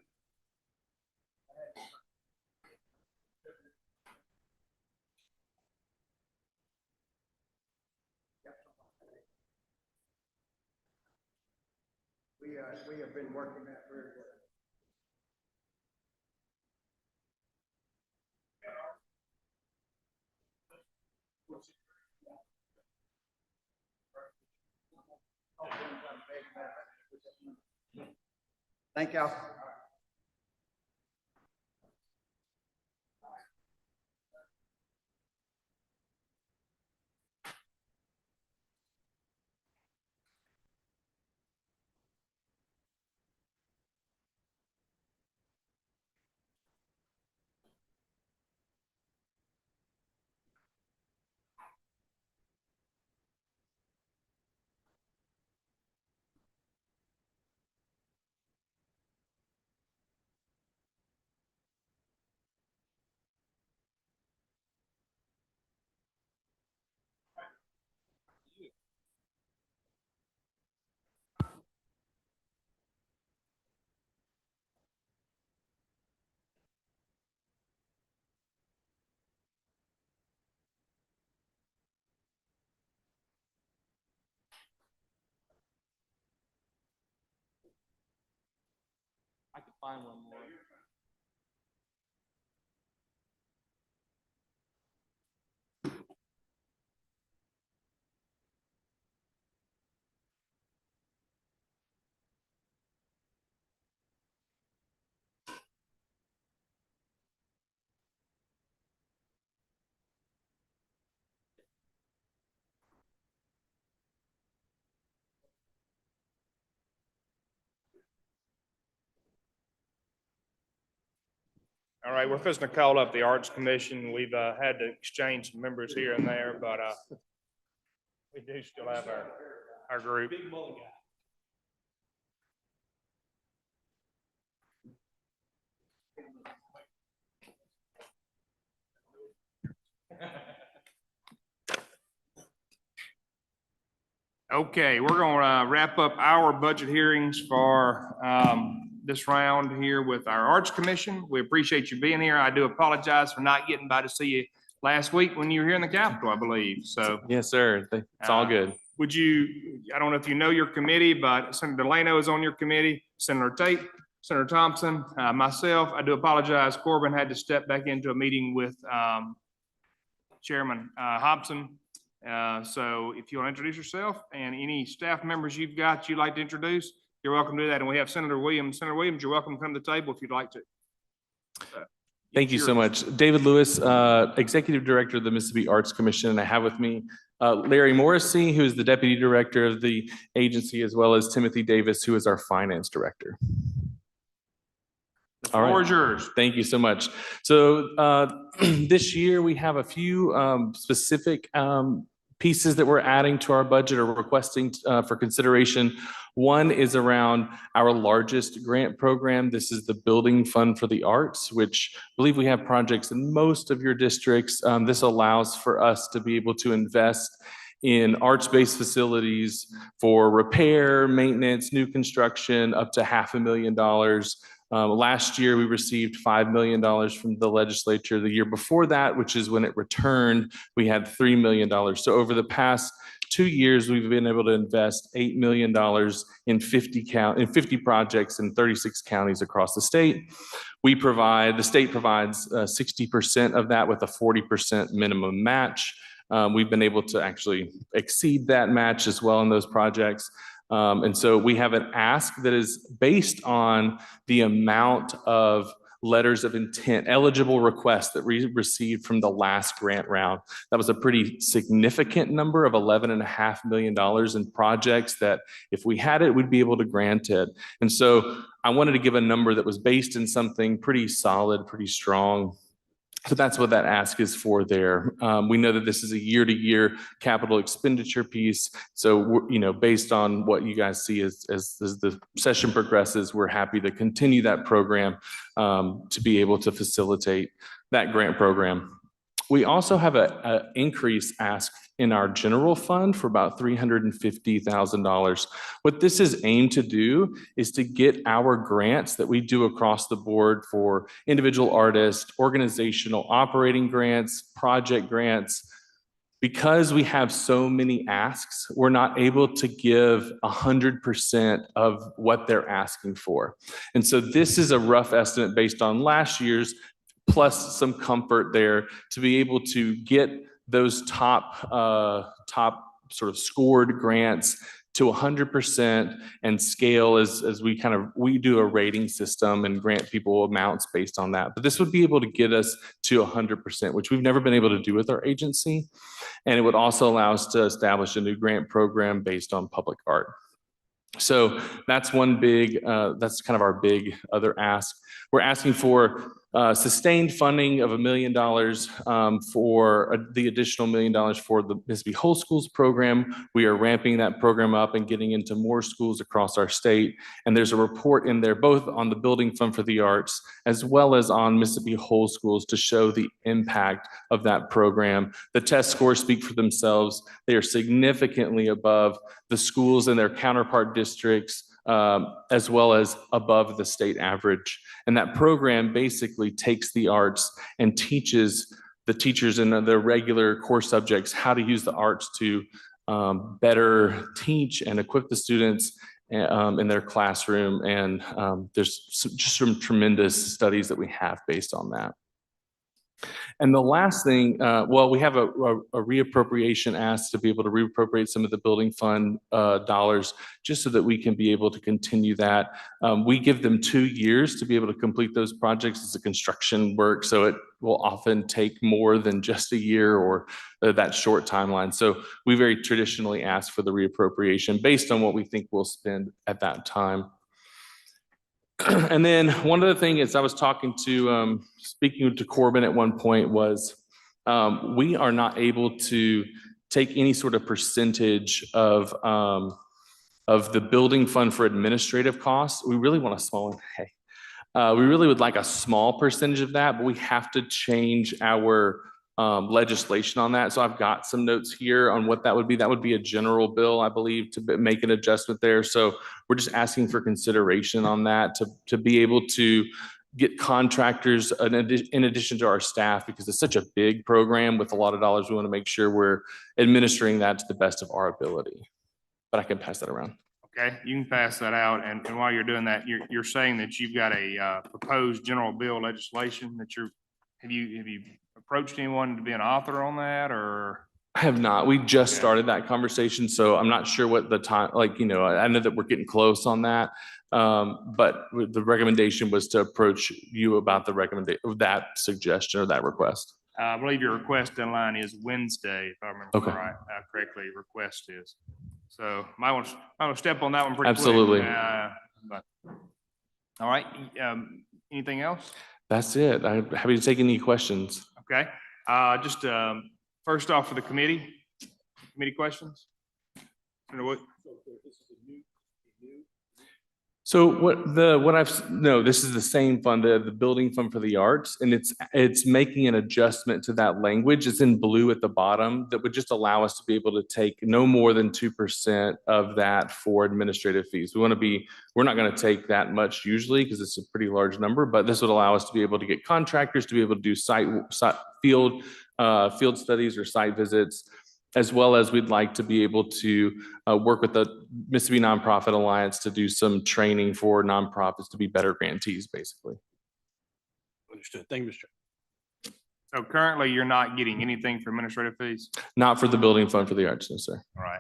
We have been working that very well. Thank y'all. I could find one more. All right, we're fixing to call up the Arts Commission. We've had to exchange some members here and there, but we do still have our group. Okay, we're gonna wrap up our budget hearings for this round here with our Arts Commission. We appreciate you being here. I do apologize for not getting by to see you last week when you were here in the Capitol, I believe, so. Yes, sir. It's all good. Would you, I don't know if you know your committee, but Senator Delano is on your committee, Senator Tate, Senator Thompson, myself. I do apologize. Corbin had to step back into a meeting with Chairman Hobson. So if you want to introduce yourself and any staff members you've got you'd like to introduce, you're welcome to do that. And we have Senator Williams. Senator Williams, you're welcome to come to the table if you'd like to. Thank you so much. David Lewis, Executive Director of the Mississippi Arts Commission, and I have with me Larry Morrissey, who is the Deputy Director of the agency, as well as Timothy Davis, who is our Finance Director. The floor is yours. Thank you so much. So this year we have a few specific pieces that we're adding to our budget or requesting for consideration. One is around our largest grant program. This is the Building Fund for the Arts, which I believe we have projects in most of your districts. This allows for us to be able to invest in arts-based facilities for repair, maintenance, new construction, up to $500,000. Last year, we received $5 million from the legislature. The year before that, which is when it returned, we had $3 million. So over the past 2 years, we've been able to invest $8 million in 50 projects in 36 counties across the state. The state provides 60% of that with a 40% minimum match. We've been able to actually exceed that match as well in those projects. And so we have an ask that is based on the amount of letters of intent, eligible requests that we received from the last grant round. That was a pretty significant number of $11.5 million in projects that if we had it, we'd be able to grant it. And so I wanted to give a number that was based in something pretty solid, pretty strong. So that's what that ask is for there. We know that this is a year-to-year capital expenditure piece. So, based on what you guys see as the session progresses, we're happy to continue that program to be able to facilitate that grant program. We also have an increase ask in our general fund for about $350,000. What this is aimed to do is to get our grants that we do across the board for individual artists, organizational operating grants, project grants. Because we have so many asks, we're not able to give 100% of what they're asking for. And so this is a rough estimate based on last year's, plus some comfort there to be able to get those top sort of scored grants to 100% and scale as we do a rating system and grant people amounts based on that. But this would be able to get us to 100%, which we've never been able to do with our agency. And it would also allow us to establish a new grant program based on public art. So that's one big, that's kind of our big other ask. We're asking for sustained funding of $1 million for the additional $1 million for the Mississippi Whole Schools program. We are ramping that program up and getting into more schools across our state. And there's a report in there both on the Building Fund for the Arts as well as on Mississippi Whole Schools to show the impact of that program. The test scores speak for themselves. They are significantly above the schools in their counterpart districts, as well as above the state average. And that program basically takes the arts and teaches the teachers in their regular core subjects how to use the arts to better teach and equip the students in their classroom. And there's just some tremendous studies that we have based on that. And the last thing, we have a reappropriation ask to be able to reappropriate some of the building fund dollars, just so that we can be able to continue that. We give them 2 years to be able to complete those projects as a construction work, so it will often take more than just a year or that short timeline. So we very traditionally ask for the reappropriation based on what we think we'll spend at that time. And then one other thing is I was speaking to Corbin at one point was we are not able to take any sort of percentage of the building fund for administrative costs. We really want a small, we really would like a small percentage of that, but we have to change our legislation on that. So I've got some notes here on what that would be. That would be a general bill, I believe, to make an adjustment there. So we're just asking for consideration on that to be able to get contractors in addition to our staff, because it's such a big program with a lot of dollars. We want to make sure we're administering that to the best of our ability. But I can pass that around. Okay, you can pass that out. And while you're doing that, you're saying that you've got a proposed general bill legislation that have you approached anyone to be an author on that, or? I have not. We just Okay. started that conversation, so I'm not sure what the time, like, I know that we're getting close on that. But the recommendation was to approach you about that suggestion or that request. I believe your request deadline is Wednesday, if I remember Okay. correctly, request is. So might want to step on that one pretty quick. Absolutely. But, all right, anything else? That's it. I'm happy to take any questions. Okay, just first off for the committee questions? So this is the same fund, the building fund for the arts, and it's making an adjustment to that language. It's in blue at the bottom that would just allow us to be able to take no more than 2% of that for administrative fees. We're not going to take that much usually because it's a pretty large number, but this would allow us to be able to get contractors to be able to do field studies or site visits, as well as we'd like to be able to work with the Mississippi Nonprofit Alliance to do some training for nonprofits to be better grantees, basically. Understood. Thank you, Mr. Chairman. So currently you're not getting anything for administrative fees? Not for the building fund for the arts, no, sir. All right.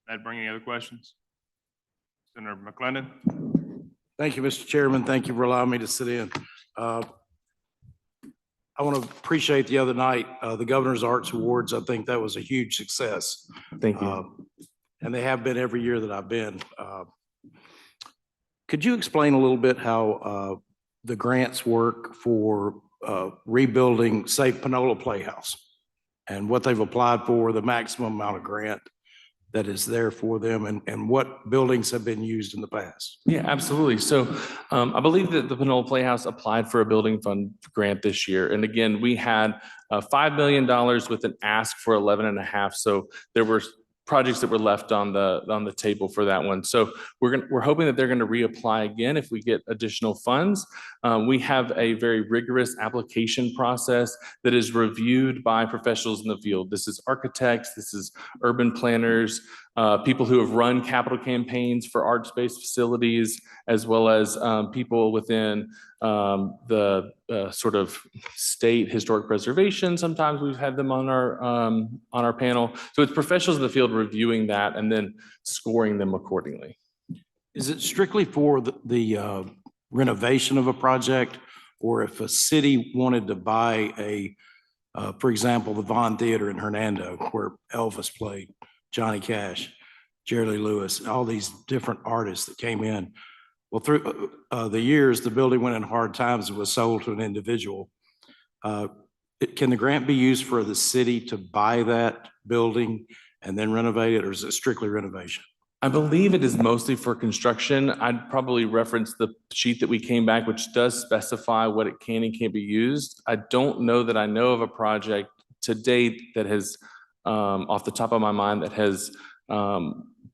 That bring any other questions? Senator McClendon? Thank you, Mr. Chairman. Thank you for allowing me to sit in. I want to appreciate the other night, the Governor's Arts Awards. I think that was a huge success. Thank you. And they have been every year that I've been. Could you explain a little bit how the grants work for rebuilding, say, Panola Playhouse, and what they've applied for, the maximum amount of grant that is there for them, and what buildings have been used in the past? Yeah, absolutely. So I believe that the Panola Playhouse applied for a building fund grant this year. And again, we had $5 million with an ask for 11.5. So there were projects that were left on the table for that one. So we're hoping that they're going to reapply again if we get additional funds. We have a very rigorous application process that is reviewed by professionals in the field. This is architects, this is urban planners, people who have run capital campaigns for arts-based facilities, as well as people within the sort of state historic preservation. Sometimes we've had them on our panel. So it's professionals in the field reviewing that and then scoring them accordingly. Is it strictly for the renovation of a project, or if a city wanted to buy for example, the Vaughn Theater in Hernando, where Elvis played, Johnny Cash, Jerry Lee Lewis, all these different artists that came in? Well, through the years, the building went in hard times. It was sold to an individual. Can the grant be used for the city to buy that building and then renovate it, or is it strictly renovation? I believe it is mostly for construction. I'd probably reference the sheet that we came back, which does specify what it can and can't be used. I don't know that I know of a project to date that has, off the top of my mind, that has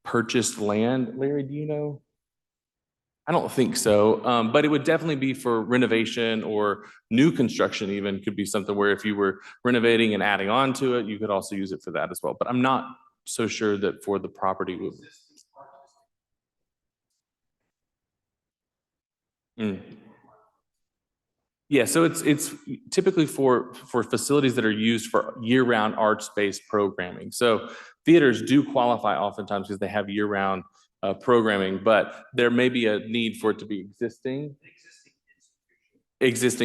purchased land. Larry, do you know? I don't think so, but it would definitely be for renovation or new construction. Even could be something where if you were renovating and adding on to it, you could also use it for that as well. But I'm not so sure that for the property would. Yeah, so it's typically for facilities that are used for year-round arts-based programming. So theaters do qualify oftentimes because they have year-round programming, but there may be a need for it to be existing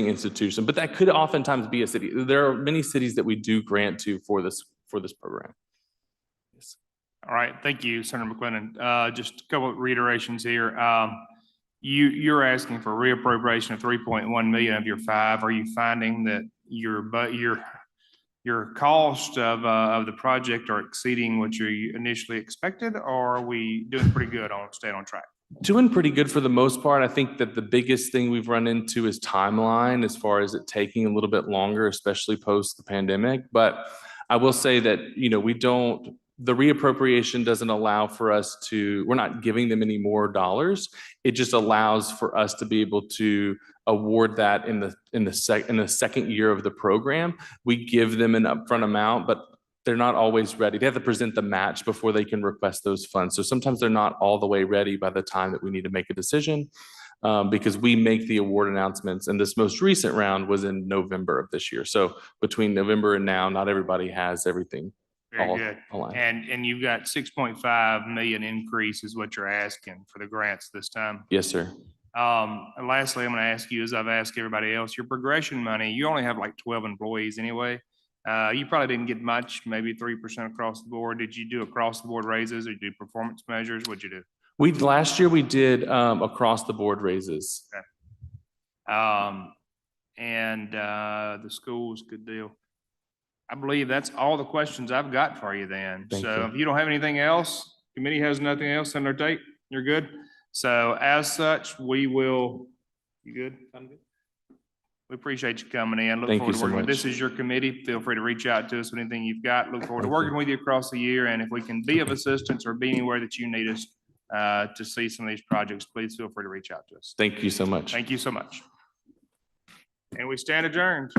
institution, but that could oftentimes be a city. There are many cities that we do grant to for this program. Yes. All right, thank you, Senator McClendon. Just a couple of reiterations here. You're asking for reappropriation of 3.1 million of your 5. Are you finding that your cost of the project are exceeding what you initially expected, or are we doing pretty good on staying on track? Doing pretty good for the most part. I think that the biggest thing we've run into is timeline as far as it taking a little bit longer, especially post the pandemic. But I will say that, the reappropriation doesn't allow for us to, we're not giving them any more dollars. It just allows for us to be able to award that in the second year of the program. We give them an upfront amount, but they're not always ready. They have to present the match before they can request those funds. So sometimes they're not all the way ready by the time that we need to make a decision, because we make the award announcements. And this most recent round was in November of this year. So between November and now, not everybody has everything Very all good. aligned. And you've got 6.5 million increase is what you're asking for the grants this time. Yes, sir. And lastly, I'm going to ask you, as I've asked everybody else, your progression money, you only have like 12 employees anyway. You probably didn't get much, maybe 3% across the board. Did you do across the board raises or do performance measures? What'd you do? Last year we did across the board raises. And the schools, good deal. I believe that's all the questions I've got for you then. Thank So you. if you don't have anything else, committee has nothing else on their tape, you're good. So as such, we will, you good? I'm good. We appreciate you coming in. Look Thank forward you to so working with. much. This is your committee. Feel free to reach out to us with anything you've got. Look forward to working with you across the year. And if we can be of assistance or be anywhere that you need us to see some of these projects, please feel free to reach out to us. Thank you so much. Thank you so much. And we stand adjourned.